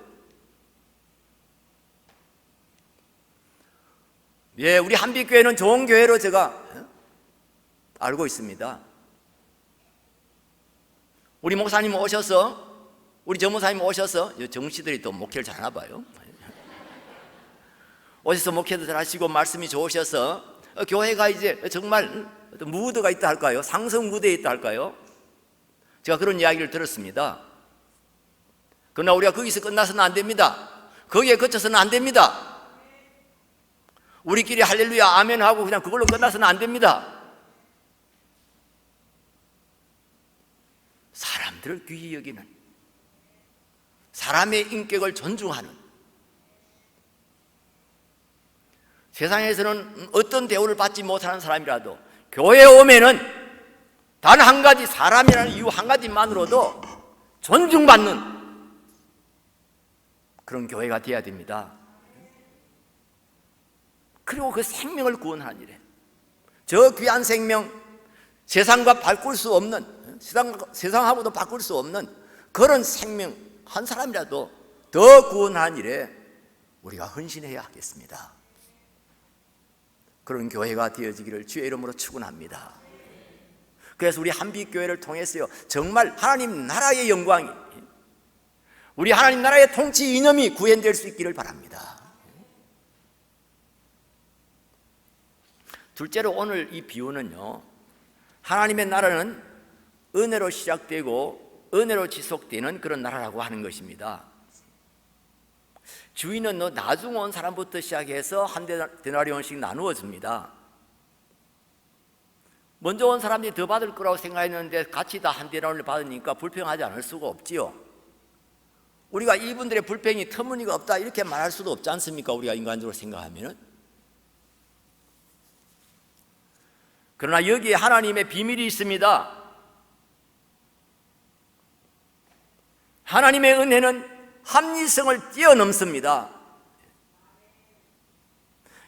예, 우리 한빛교회는 좋은 교회로 제가 알고 있습니다. 우리 목사님 오셔서, 우리 전무사님 오셔서, 정씨들이 또 목회를 잘하나 봐요. 오셔서 목회도 잘하시고 말씀이 좋으셔서 교회가 이제 정말 무드가 있다 할까요? 상승 무대에 있다 할까요? 제가 그런 이야기를 들었습니다. 그러나 우리가 거기서 끝나서는 안 됩니다. 거기에 그쳐서는 안 됩니다. 우리끼리 할렐루야 아멘 하고 그냥 그걸로 끝나서는 안 됩니다. 사람들을 귀히 여기는, 사람의 인격을 존중하는, 세상에서는 어떤 대우를 받지 못하는 사람이라도 교회에 오면은 단 한 가지, 사람이라는 이유 한 가지만으로도 존중받는 그런 교회가 되어야 됩니다. 그리고 그 생명을 구원하는 일에, 저 귀한 생명, 세상과 바꿀 수 없는, 세상하고도 바꿀 수 없는 그런 생명 한 사람이라도 더 구원하는 일에 우리가 헌신해야 하겠습니다. 그런 교회가 되어지기를 주의 이름으로 축원합니다. 그래서 우리 한빛교회를 통해서요, 정말 하나님 나라의 영광이, 우리 하나님 나라의 통치 이념이 구현될 수 있기를 바랍니다. 둘째로 오늘 이 비유는요, 하나님의 나라는 은혜로 시작되고 은혜로 지속되는 그런 나라라고 하는 것입니다. 주인은 나중 온 사람부터 시작해서 한 데나리온씩 나누어 줍니다. 먼저 온 사람들이 더 받을 거라고 생각했는데 같이 다 한 데나리온을 받으니까 불평하지 않을 수가 없지요. 우리가 이분들의 불평이 터무니가 없다 이렇게 말할 수도 없지 않습니까? 우리가 인간적으로 생각하면은. 그러나 여기에 하나님의 비밀이 있습니다. 하나님의 은혜는 합리성을 뛰어넘습니다.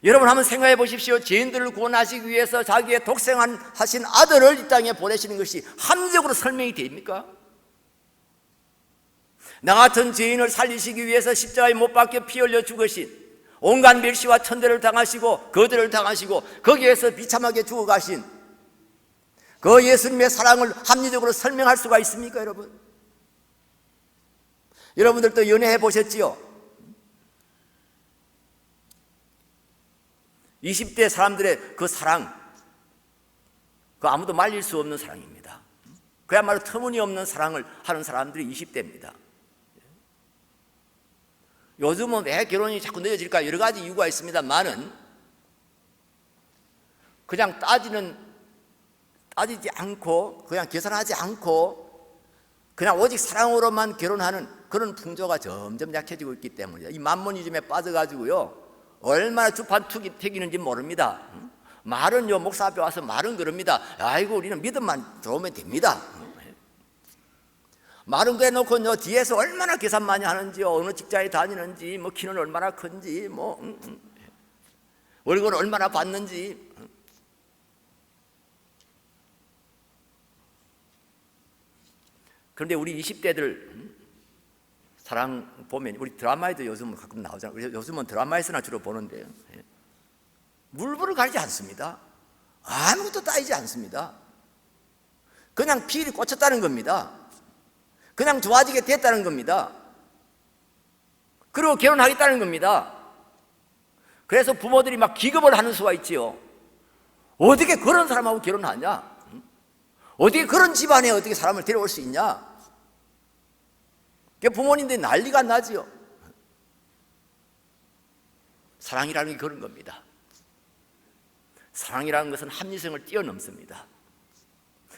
여러분 한번 생각해 보십시오. 죄인들을 구원하시기 위해서 자기의 독생하신 아들을 이 땅에 보내시는 것이 합리적으로 설명이 됩니까? 나 같은 죄인을 살리시기 위해서 십자가에 못 박혀 피 흘려 죽으신, 온갖 멸시와 천대를 당하시고 거절을 당하시고 거기에서 비참하게 죽어가신 그 예수님의 사랑을 합리적으로 설명할 수가 있습니까, 여러분? 여러분들도 연애해 보셨지요? 20대 사람들의 그 사랑, 그 아무도 말릴 수 없는 사랑입니다. 그야말로 터무니없는 사랑을 하는 사람들이 20대입니다. 요즘은 왜 결혼이 자꾸 늦어질까? 여러 가지 이유가 있습니다만은 그냥 따지는 따지지 않고 그냥 계산하지 않고 그냥 오직 사랑으로만 결혼하는 그런 풍조가 점점 약해지고 있기 때문이다. 이 만모니즘에 빠져가지고요 얼마나 주판투기는지 모릅니다. 말은요 목사 앞에 와서 말은 그럽니다. 아이고 우리는 믿음만 들어오면 됩니다. 말은 그래 놓고 뒤에서 얼마나 계산 많이 하는지요, 어느 직장에 다니는지, 뭐 키는 얼마나 큰지, 뭐 월급은 얼마나 받는지. 그런데 우리 20대들 사랑 보면 우리 드라마에도 요즘 가끔 나오잖아요. 요즘은 드라마에서나 주로 보는데요. 물불을 가리지 않습니다. 아무것도 따지지 않습니다. 그냥 필이 꽂혔다는 겁니다. 그냥 좋아지게 됐다는 겁니다. 그리고 결혼하겠다는 겁니다. 그래서 부모들이 막 기겁을 하는 수가 있지요. 어떻게 그런 사람하고 결혼하냐? 어떻게 그런 집안에 어떻게 사람을 데려올 수 있냐? 부모님들이 난리가 나지요. 사랑이라는 게 그런 겁니다. 사랑이라는 것은 합리성을 뛰어넘습니다.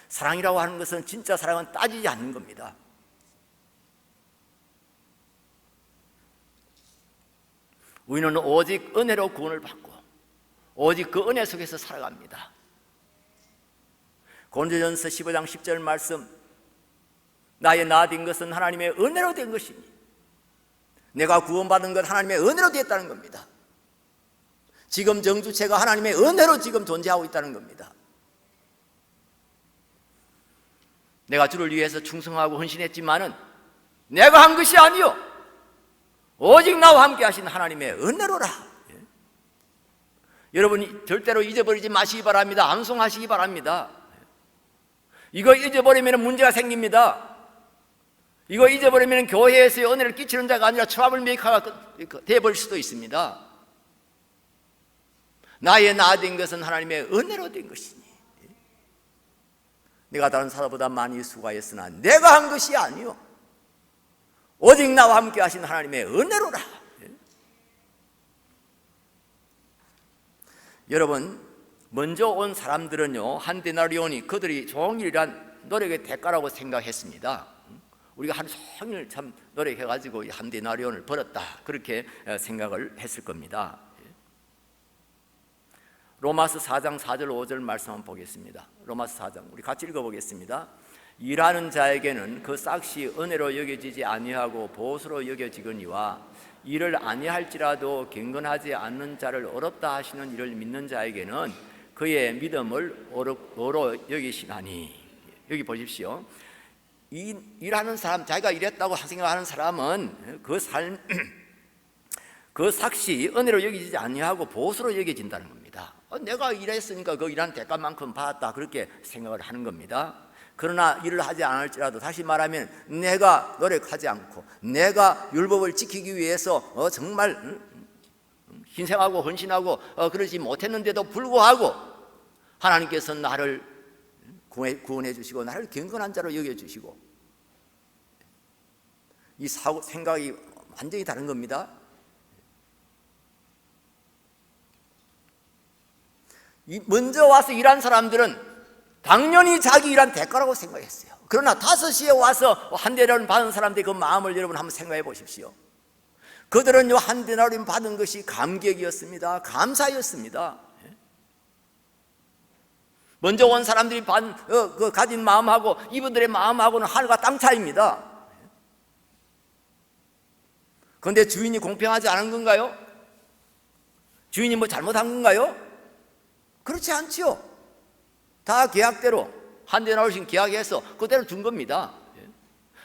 사랑이라고 하는 것은 진짜 사랑은 따지지 않는 겁니다. 우리는 오직 은혜로 구원을 받고 오직 그 은혜 속에서 살아갑니다. 고린도전서 15장 10절 말씀, 나의 나 된 것은 하나님의 은혜로 된 것이니 내가 구원받은 것 하나님의 은혜로 됐다는 겁니다. 지금 정주체가 하나님의 은혜로 지금 존재하고 있다는 겁니다. 내가 주를 위해서 충성하고 헌신했지만은 내가 한 것이 아니요 오직 나와 함께 하신 하나님의 은혜로라. 여러분이 절대로 잊어버리지 마시기 바랍니다. 암송하시기 바랍니다. 이거 잊어버리면 문제가 생깁니다. 이거 잊어버리면 교회에서의 은혜를 끼치는 자가 아니라 트러블 메이커가 되어버릴 수도 있습니다. 나의 나 된 것은 하나님의 은혜로 된 것이니 내가 다른 사람보다 많이 수고하였으나 내가 한 것이 아니요 오직 나와 함께 하신 하나님의 은혜로라. 여러분, 먼저 온 사람들은요 한 데나리온이 그들이 종일 일한 노력의 대가라고 생각했습니다. 우리가 하루 종일 참 노력해가지고 한 데나리온을 벌었다 그렇게 생각을 했을 겁니다. 로마서 4장 4절 5절 말씀 한번 보겠습니다. 로마서 4장 우리 같이 읽어보겠습니다. 일하는 자에게는 그 싹시 은혜로 여겨지지 아니하고 보수로 여겨지거니와 일을 아니할지라도 경건하지 않는 자를 어렵다 하시는 일을 믿는 자에게는 그의 믿음을 어로 여기시나니. 여기 보십시오. 일하는 사람, 자기가 일했다고 생각하는 사람은 그 삶, 그 삭시 은혜로 여기지 아니하고 보수로 여겨진다는 겁니다. 내가 일했으니까 그 일한 대가만큼 받았다 그렇게 생각을 하는 겁니다. 그러나 일을 하지 않을지라도 다시 말하면 내가 노력하지 않고 내가 율법을 지키기 위해서 정말 희생하고 헌신하고 그러지 못했는데도 불구하고 하나님께서 나를 구원해 주시고 나를 경건한 자로 여겨주시고 이 생각이 완전히 다른 겁니다. 먼저 와서 일한 사람들은 당연히 자기 일한 대가라고 생각했어요. 그러나 5시에 와서 한 데나리온 받은 사람들의 그 마음을 여러분 한번 생각해 보십시오. 그들은 한 데나리온 받은 것이 감격이었습니다. 감사였습니다. 먼저 온 사람들이 가진 마음하고 이분들의 마음하고는 하늘과 땅 차이입니다. 그런데 주인이 공평하지 않은 건가요? 주인이 뭐 잘못한 건가요? 그렇지 않지요. 다 계약대로 한 데나리온씩 계약해서 그대로 준 겁니다.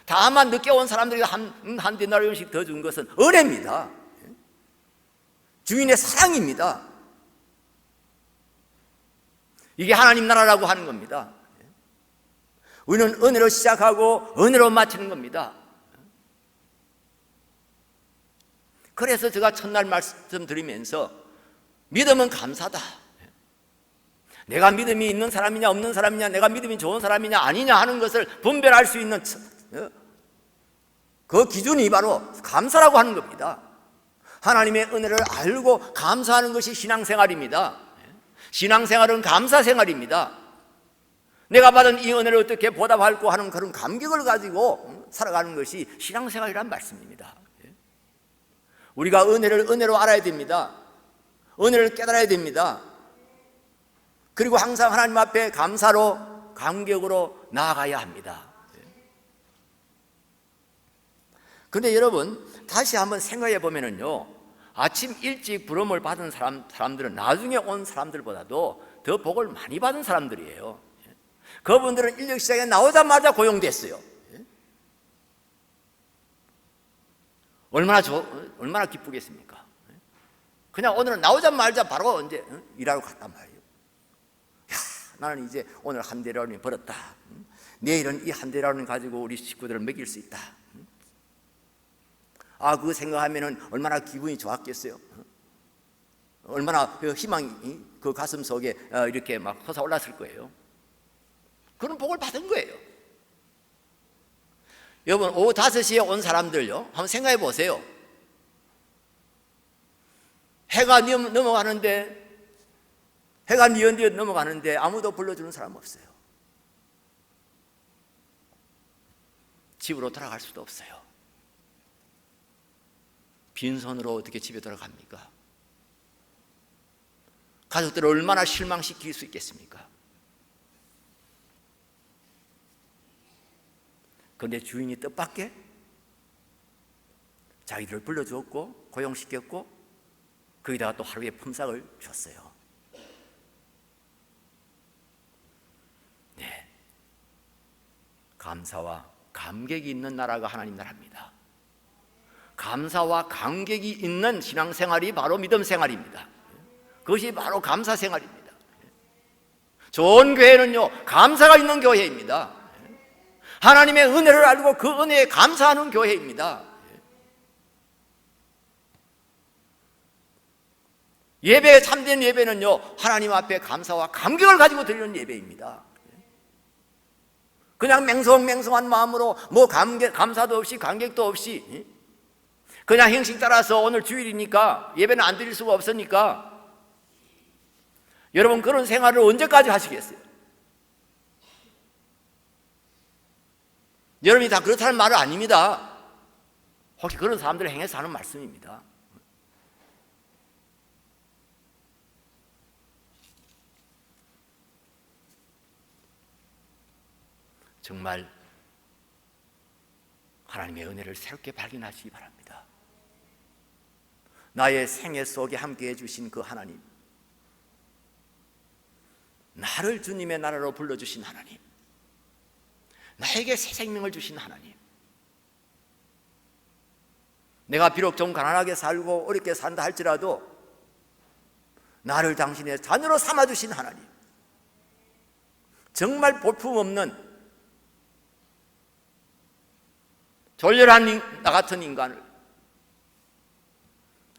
다만 늦게 온 사람들에게 한 데나리온씩 더 준 것은 은혜입니다. 주인의 사랑입니다. 이게 하나님 나라라고 하는 겁니다. 우리는 은혜로 시작하고 은혜로 마치는 겁니다. 그래서 제가 첫날 말씀드리면서 믿음은 감사다. 내가 믿음이 있는 사람이냐 없는 사람이냐, 내가 믿음이 좋은 사람이냐 아니냐 하는 것을 분별할 수 있는 그 기준이 바로 감사라고 하는 겁니다. 하나님의 은혜를 알고 감사하는 것이 신앙생활입니다. 신앙생활은 감사생활입니다. 내가 받은 이 은혜를 어떻게 보답할까 하는 그런 감격을 가지고 살아가는 것이 신앙생활이란 말씀입니다. 우리가 은혜를 은혜로 알아야 됩니다. 은혜를 깨달아야 됩니다. 그리고 항상 하나님 앞에 감사로 감격으로 나아가야 합니다. 그런데 여러분 다시 한번 생각해 보면은요, 아침 일찍 부름을 받은 사람들은 나중에 온 사람들보다도 더 복을 많이 받은 사람들이에요. 그분들은 인력 시장에 나오자마자 고용됐어요. 얼마나 기쁘겠습니까? 그냥 오늘은 나오자마자 바로 이제 일하러 갔단 말이에요. 야, 나는 이제 오늘 한 대라운이 벌었다. 내일은 이 한 대라운 가지고 우리 식구들을 먹일 수 있다. 아, 그거 생각하면은 얼마나 기분이 좋았겠어요. 얼마나 그 희망이 그 가슴 속에 이렇게 막 솟아올랐을 거예요. 그런 복을 받은 거예요. 여러분, 오후 5시에 온 사람들요, 한번 생각해 보세요. 해가 넘어가는데, 해가 뉘엿뉘엿 넘어가는데 아무도 불러주는 사람 없어요. 집으로 돌아갈 수도 없어요. 빈손으로 어떻게 집에 돌아갑니까? 가족들을 얼마나 실망시킬 수 있겠습니까? 그런데 주인이 뜻밖의 자기들을 불러주었고 고용시켰고 거기다가 또 하루의 품삯을 줬어요. 네, 감사와 감격이 있는 나라가 하나님 나라입니다. 감사와 감격이 있는 신앙생활이 바로 믿음 생활입니다. 그것이 바로 감사 생활입니다. 좋은 교회는요, 감사가 있는 교회입니다. 하나님의 은혜를 알고 그 은혜에 감사하는 교회입니다. 예배, 참된 예배는요, 하나님 앞에 감사와 감격을 가지고 드리는 예배입니다. 그냥 맹성맹성한 마음으로 뭐 감사도 없이 감격도 없이 그냥 형식 따라서 오늘 주일이니까 예배는 안 드릴 수가 없으니까 여러분 그런 생활을 언제까지 하시겠어요? 여러분이 다 그렇다는 말은 아닙니다. 혹시 그런 사람들을 행해서 하는 말씀입니다. 정말 하나님의 은혜를 새롭게 발견하시기 바랍니다. 나의 생애 속에 함께해 주신 그 하나님, 나를 주님의 나라로 불러주신 하나님, 나에게 새 생명을 주신 하나님, 내가 비록 좀 가난하게 살고 어렵게 산다 할지라도 나를 당신의 자녀로 삼아주신 하나님, 정말 볼품없는 졸렬한 나 같은 인간을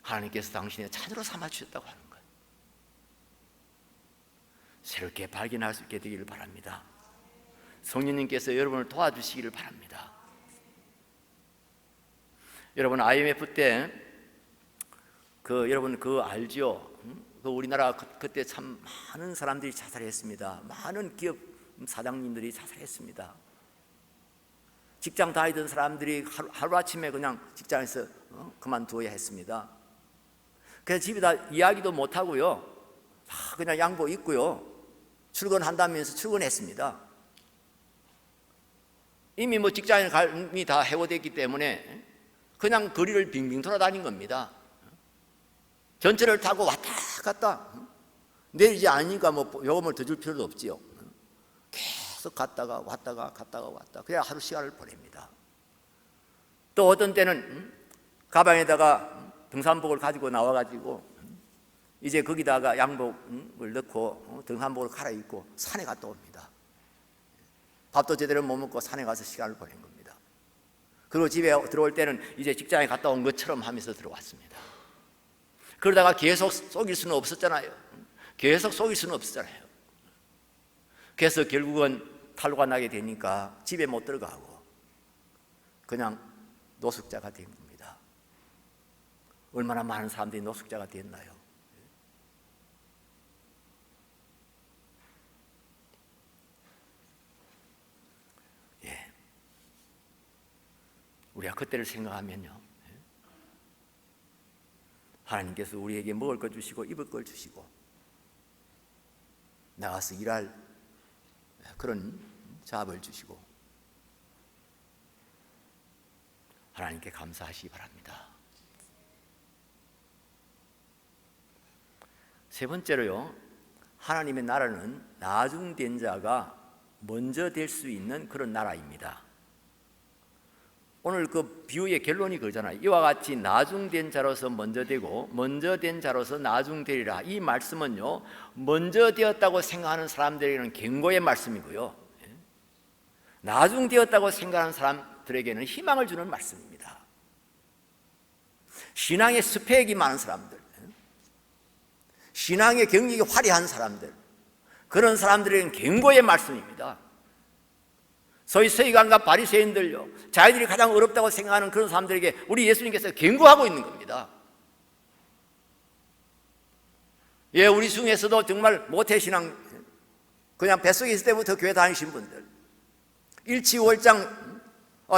하나님께서 당신의 자녀로 삼아주셨다고 하는 것, 새롭게 발견할 수 있게 되기를 바랍니다. 성령님께서 여러분을 도와주시기를 바랍니다. 여러분 IMF 때 여러분 알죠? 우리나라 그때 참 많은 사람들이 자살했습니다. 많은 기업 사장님들이 자살했습니다. 직장 다니던 사람들이 하루아침에 그냥 직장에서 그만두어야 했습니다. 그래서 집에다 이야기도 못하고요, 그냥 양복 입고요 출근한다면서 출근했습니다. 이미 뭐 직장인 감이 다 해고됐기 때문에 그냥 거리를 빙빙 돌아다닌 겁니다. 전철을 타고 왔다 갔다, 내리지 않으니까 뭐 요금을 더 줄 필요도 없지요. 계속 갔다가 왔다가 갔다가 왔다, 그래야 하루 시간을 보냅니다. 또 어떤 때는 가방에다가 등산복을 가지고 나와가지고 이제 거기다가 양복을 넣고 등산복을 갈아입고 산에 갔다 옵니다. 밥도 제대로 못 먹고 산에 가서 시간을 보낸 겁니다. 그리고 집에 들어올 때는 이제 직장에 갔다 온 것처럼 하면서 들어왔습니다. 그러다가 계속 속일 수는 없었잖아요. 계속 속일 수는 없었잖아요. 그래서 결국은 탈로가 나게 되니까 집에 못 들어가고 그냥 노숙자가 된 겁니다. 얼마나 많은 사람들이 노숙자가 됐나요? 우리가 그때를 생각하면요, 하나님께서 우리에게 먹을 것 주시고 입을 걸 주시고 나가서 일할 그런 잡을 주시고 하나님께 감사하시기 바랍니다. 세 번째로요, 하나님의 나라는 나중된 자가 먼저 될 수 있는 그런 나라입니다. 오늘 그 비유의 결론이 그거잖아요. 이와 같이 나중된 자로서 먼저 되고 먼저 된 자로서 나중되리라. 이 말씀은요, 먼저 되었다고 생각하는 사람들에게는 경고의 말씀이고요, 나중되었다고 생각하는 사람들에게는 희망을 주는 말씀입니다. 신앙의 스펙이 많은 사람들, 신앙의 경력이 화려한 사람들, 그런 사람들에게는 경고의 말씀입니다. 소위 서기관과 바리새인들요, 자기들이 가장 어렵다고 생각하는 그런 사람들에게 우리 예수님께서 경고하고 있는 겁니다. 예, 우리 중에서도 정말 모태신앙, 그냥 뱃속에 있을 때부터 교회 다니신 분들, 일치월장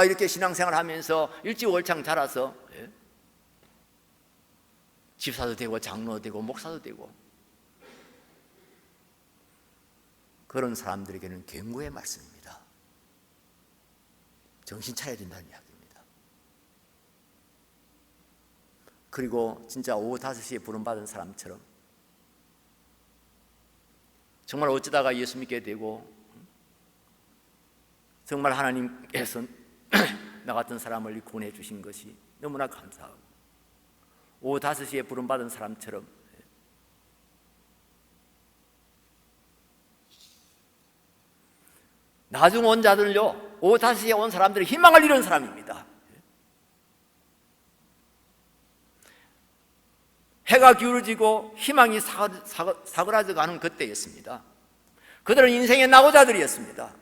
이렇게 신앙생활 하면서 일치월장 자라서 집사도 되고 장로도 되고 목사도 되고, 그런 사람들에게는 경고의 말씀입니다. 정신 차려야 된다는 이야기입니다. 그리고 진짜 오후 5시에 부름받은 사람처럼 정말 어쩌다가 예수 믿게 되고 정말 하나님께서 나 같은 사람을 구원해 주신 것이 너무나 감사하고, 오후 5시에 부름받은 사람처럼 나중 온 자들요, 오후 5시에 온 사람들은 희망을 잃은 사람입니다. 해가 기울어지고 희망이 사그라져가는 그때였습니다. 그들은 인생의 낙오자들이었습니다.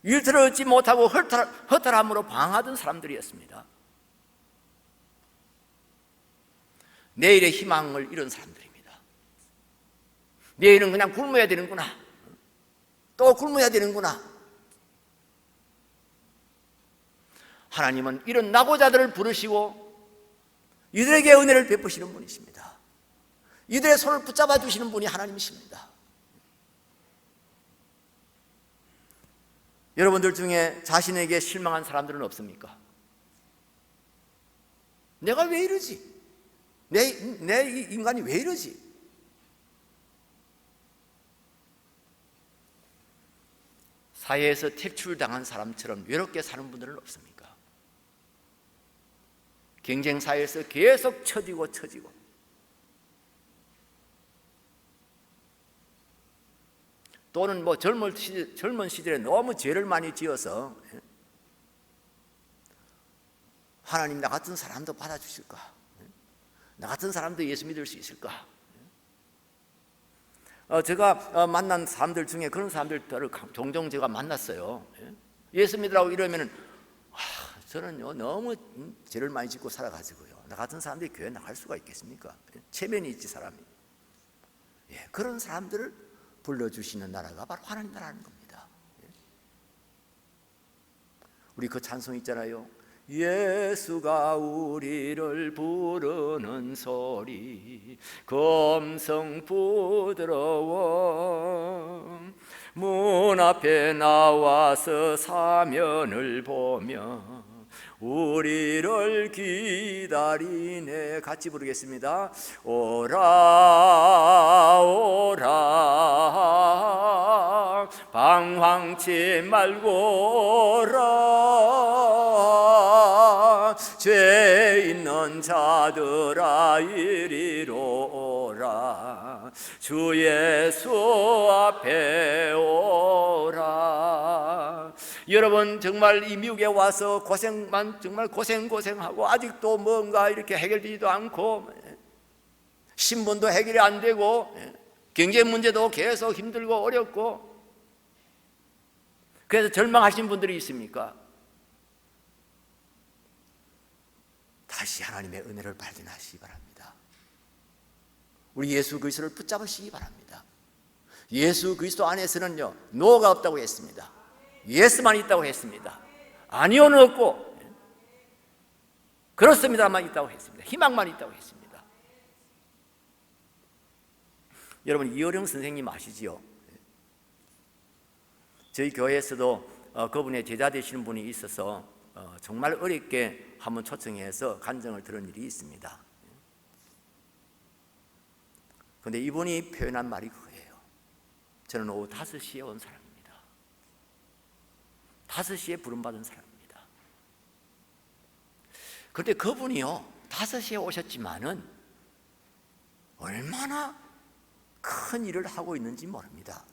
일터를 얻지 못하고 허탈함으로 방황하던 사람들이었습니다. 내일의 희망을 잃은 사람들입니다. 내일은 그냥 굶어야 되는구나, 또 굶어야 되는구나. 하나님은 이런 낙오자들을 부르시고 이들에게 은혜를 베푸시는 분이십니다. 이들의 손을 붙잡아 주시는 분이 하나님이십니다. 여러분들 중에 자신에게 실망한 사람들은 없습니까? 내가 왜 이러지? 내 인간이 왜 이러지? 사회에서 퇴출당한 사람처럼 외롭게 사는 분들은 없습니까? 경쟁 사회에서 계속 처지고 또는 젊은 시절에 너무 죄를 많이 지어서 하나님 나 같은 사람도 받아주실까? 나 같은 사람도 예수 믿을 수 있을까? 제가 만난 사람들 중에 그런 사람들을 종종 제가 만났어요. 예수 믿으라고 이러면은 저는요 너무 죄를 많이 짓고 살아가지고요, 나 같은 사람들이 교회 나갈 수가 있겠습니까? 체면이 있지 사람이. 그런 사람들을 불러주시는 나라가 바로 하나님 나라는 겁니다. 우리 그 찬송 있잖아요. 예수가 우리를 부르는 소리 검성 부드러워, 문 앞에 나와서 사면을 보며 우리를 기다리네. 같이 부르겠습니다. 오라 오라 방황치 말고 오라, 죄 있는 자들아 이리로 오라, 주 예수 앞에 오라. 여러분 정말 이 미국에 와서 정말 고생하고 아직도 뭔가 이렇게 해결되지도 않고, 신분도 해결이 안 되고, 경제 문제도 계속 힘들고 어렵고, 그래서 절망하신 분들이 있습니까? 다시 하나님의 은혜를 발견하시기 바랍니다. 우리 예수 그리스도를 붙잡으시기 바랍니다. 예수 그리스도 안에서는요 노가 없다고 했습니다. 예수만 있다고 했습니다. 아니오는 없고 그렇습니다만 있다고 했습니다. 희망만 있다고 했습니다. 여러분, 이어령 선생님 아시지요? 저희 교회에서도 그분의 제자 되시는 분이 있어서 정말 어렵게 한번 초청해서 간증을 들은 일이 있습니다. 그런데 이분이 표현한 말이 그거예요. 저는 오후 5시에 온 사람입니다. 5시에 부름받은 사람입니다. 그런데 그분이요, 5시에 오셨지만은 얼마나 큰 일을 하고 있는지 모릅니다.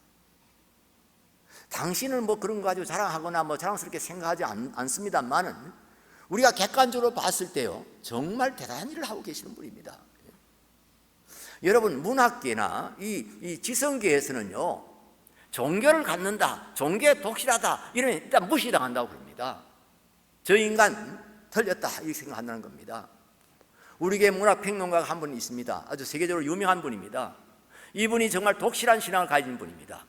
당신은 뭐 그런 거 가지고 자랑하거나 뭐 자랑스럽게 생각하지 않습니다만은 우리가 객관적으로 봤을 때요, 정말 대단한 일을 하고 계시는 분입니다. 여러분, 문학계나 이 지성계에서는요, 종교를 갖는다, 종교에 독실하다 이러면 일단 무시당한다고 그럽니다. 저 인간 틀렸다 이렇게 생각한다는 겁니다. 우리계 문학평론가가 한 분 있습니다. 아주 세계적으로 유명한 분입니다. 이분이 정말 독실한 신앙을 가진 분입니다.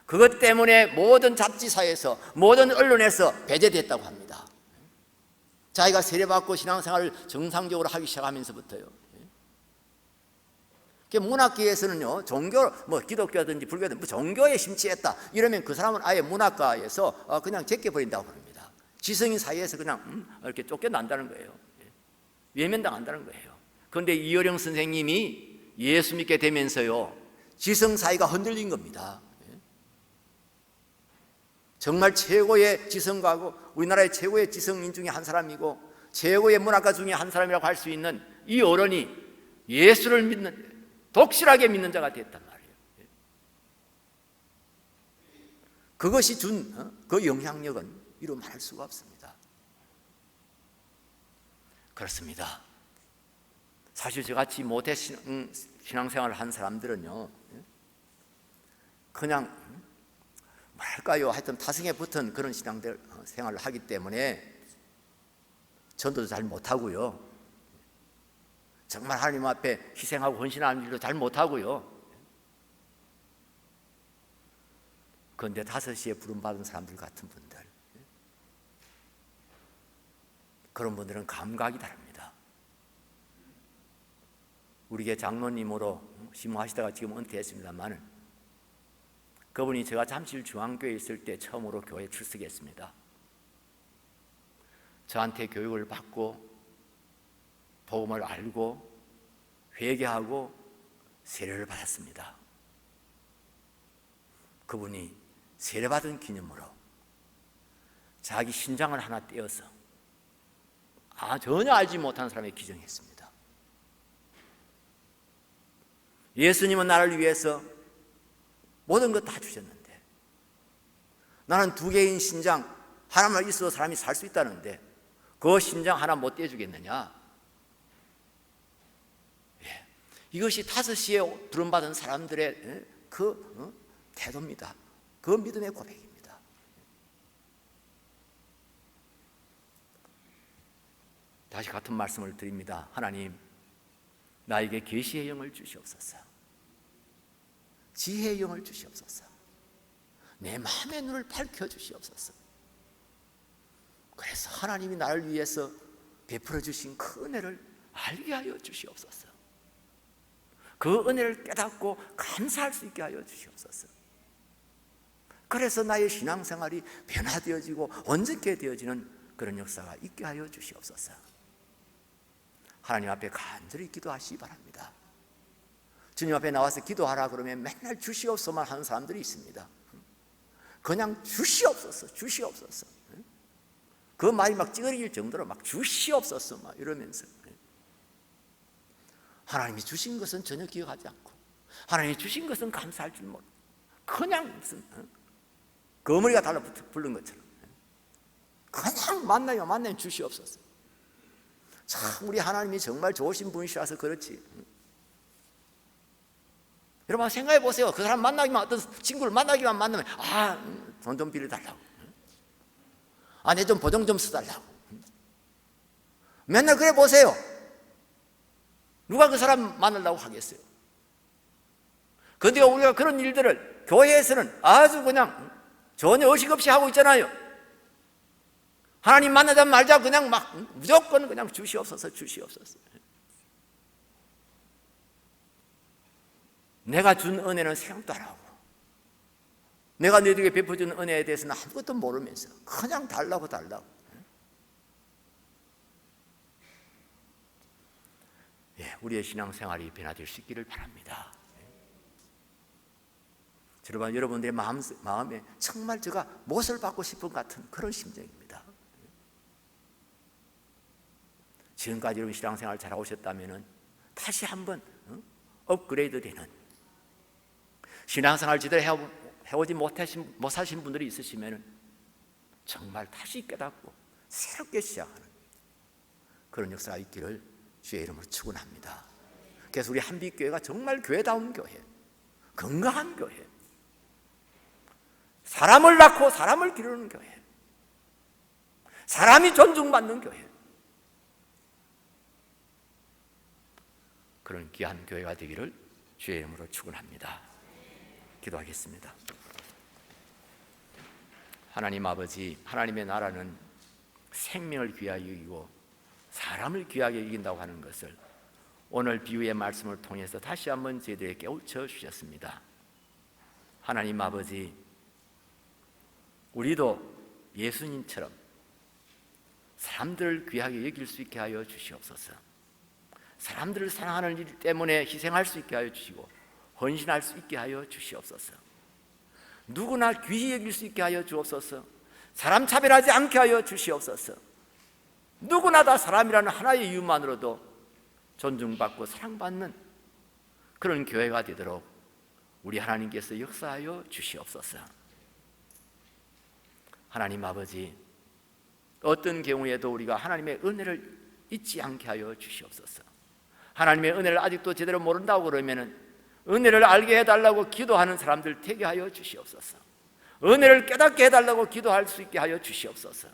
그것 때문에 모든 잡지사에서, 모든 언론에서 배제됐다고 합니다. 자기가 세례받고 신앙생활을 정상적으로 하기 시작하면서부터요. 문학계에서는요, 종교, 뭐 기독교든지 불교든 뭐 종교에 심취했다 이러면 그 사람은 아예 문학가에서 그냥 제껴버린다고 합니다. 지성인 사이에서 그냥 이렇게 쫓겨난다는 거예요. 외면당한다는 거예요. 그런데 이어령 선생님이 예수 믿게 되면서요, 지성 사이가 흔들린 겁니다. 정말 최고의 지성가고 우리나라의 최고의 지성인 중에 한 사람이고 최고의 문학가 중에 한 사람이라고 할 수 있는 이 어른이 예수를 믿는, 독실하게 믿는 자가 됐단 말이에요. 그것이 준 그 영향력은 이루 말할 수가 없습니다. 그렇습니다. 사실 저같이 못해 신앙생활을 한 사람들은요, 그냥 뭐랄까요, 하여튼 타성에 붙은 그런 신앙생활을 하기 때문에 전도도 잘 못하고요, 정말 하나님 앞에 희생하고 헌신하는 일도 잘 못하고요. 그런데 5시에 부름받은 사람들 같은 분들, 그런 분들은 감각이 다릅니다. 우리 교회 장로님으로 심호하시다가 지금 은퇴했습니다만, 그분이 제가 잠실 중앙교회에 있을 때 처음으로 교회에 출석했습니다. 저한테 교육을 받고 복음을 알고 회개하고 세례를 받았습니다. 그분이 세례받은 기념으로 자기 신장을 하나 떼어서 전혀 알지 못하는 사람에게 기증했습니다. 예수님은 나를 위해서 모든 것 다 주셨는데 나는 2개인 신장 하나만 있어도 사람이 살 수 있다는데 그 신장 하나 못 떼주겠느냐? 이것이 5시에 부름받은 사람들의 그 태도입니다. 그 믿음의 고백입니다. 다시 같은 말씀을 드립니다. 하나님, 나에게 계시의 영을 주시옵소서. 지혜의 영을 주시옵소서. 내 마음의 눈을 밝혀주시옵소서. 그래서 하나님이 나를 위해서 베풀어 주신 그 은혜를 알게 하여 주시옵소서. 그 은혜를 깨닫고 감사할 수 있게 하여 주시옵소서. 그래서 나의 신앙생활이 변화되어지고 온전케 되어지는 그런 역사가 있게 하여 주시옵소서. 하나님 앞에 간절히 기도하시기 바랍니다. 주님 앞에 나와서 기도하라 그러면 맨날 주시옵소서만 하는 사람들이 있습니다. 그냥 주시옵소서, 주시옵소서. 그 말이 막 찌그러질 정도로 막 주시옵소서 막 이러면서, 하나님이 주신 것은 전혀 기억하지 않고 하나님이 주신 것은 감사할 줄 모르고 그냥 무슨 거머리가 달라붙어 부른 것처럼 그냥 만나면 주시옵소서. 참 우리 하나님이 정말 좋으신 분이시라서 그렇지. 여러분 생각해 보세요. 그 사람 만나기만, 어떤 친구를 만나기만 만나면 돈 좀 빌려달라고, 내 좀 보정 좀 써달라고, 맨날 그래 보세요. 누가 그 사람 만나려고 하겠어요? 그런데 우리가 그런 일들을 교회에서는 아주 그냥 전혀 의식 없이 하고 있잖아요. 하나님 만나자 말자 그냥 막 무조건 그냥 주시옵소서, 주시옵소서. 내가 준 은혜는 생각도 안 하고, 내가 너희들에게 베풀어준 은혜에 대해서는 아무것도 모르면서 그냥 달라고 달라고. 예, 우리의 신앙생활이 변화될 수 있기를 바랍니다. 여러분들의 마음에 정말 제가 못을 받고 싶은 같은 그런 심정입니다. 지금까지 여러분 신앙생활 잘 오셨다면 다시 한번 업그레이드 되는, 신앙생활 제대로 해오지 못하신 분들이 있으시면 정말 다시 깨닫고 새롭게 시작하는 그런 역사가 있기를 주의 이름으로 축원합니다. 그래서 우리 한빛교회가 정말 교회다운 교회, 건강한 교회, 사람을 낳고 사람을 기르는 교회, 사람이 존중받는 교회, 그런 귀한 교회가 되기를 주의 이름으로 축원합니다. 기도하겠습니다. 하나님 아버지, 하나님의 나라는 생명을 귀하게 여기고 사람을 귀하게 여긴다고 하는 것을 오늘 비유의 말씀을 통해서 다시 한번 저희들에게 깨우쳐 주셨습니다. 하나님 아버지, 우리도 예수님처럼 사람들을 귀하게 여길 수 있게 하여 주시옵소서. 사람들을 사랑하는 일 때문에 희생할 수 있게 하여 주시고 헌신할 수 있게 하여 주시옵소서. 누구나 귀히 여길 수 있게 하여 주옵소서. 사람 차별하지 않게 하여 주시옵소서. 누구나 다 사람이라는 하나의 이유만으로도 존중받고 사랑받는 그런 교회가 되도록 우리 하나님께서 역사하여 주시옵소서. 하나님 아버지, 어떤 경우에도 우리가 하나님의 은혜를 잊지 않게 하여 주시옵소서. 하나님의 은혜를 아직도 제대로 모른다고 그러면 은혜를 알게 해달라고 기도하는 사람들 되게 하여 주시옵소서. 은혜를 깨닫게 해달라고 기도할 수 있게 하여 주시옵소서.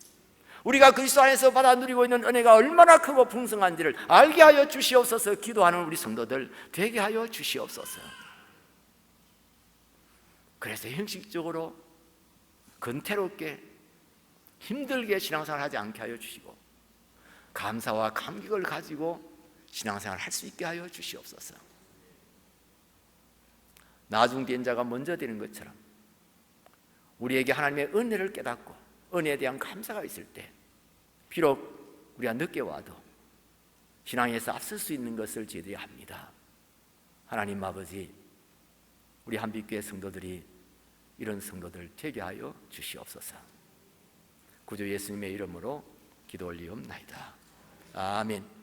우리가 그리스도 안에서 받아 누리고 있는 은혜가 얼마나 크고 풍성한지를 알게 하여 주시옵소서. 기도하는 우리 성도들 되게 하여 주시옵소서. 그래서 형식적으로 건태롭게 힘들게 신앙생활 하지 않게 하여 주시고 감사와 감격을 가지고 신앙생활 할 수 있게 하여 주시옵소서. 나중된 자가 먼저 되는 것처럼 우리에게 하나님의 은혜를 깨닫고 은혜에 대한 감사가 있을 때 비록 우리가 늦게 와도 신앙에서 앞설 수 있는 것을 저희들이 합니다. 하나님 아버지, 우리 한빛교회 성도들이 이런 성도들 되게 하여 주시옵소서. 구주 예수님의 이름으로 기도 올리옵나이다. 아멘.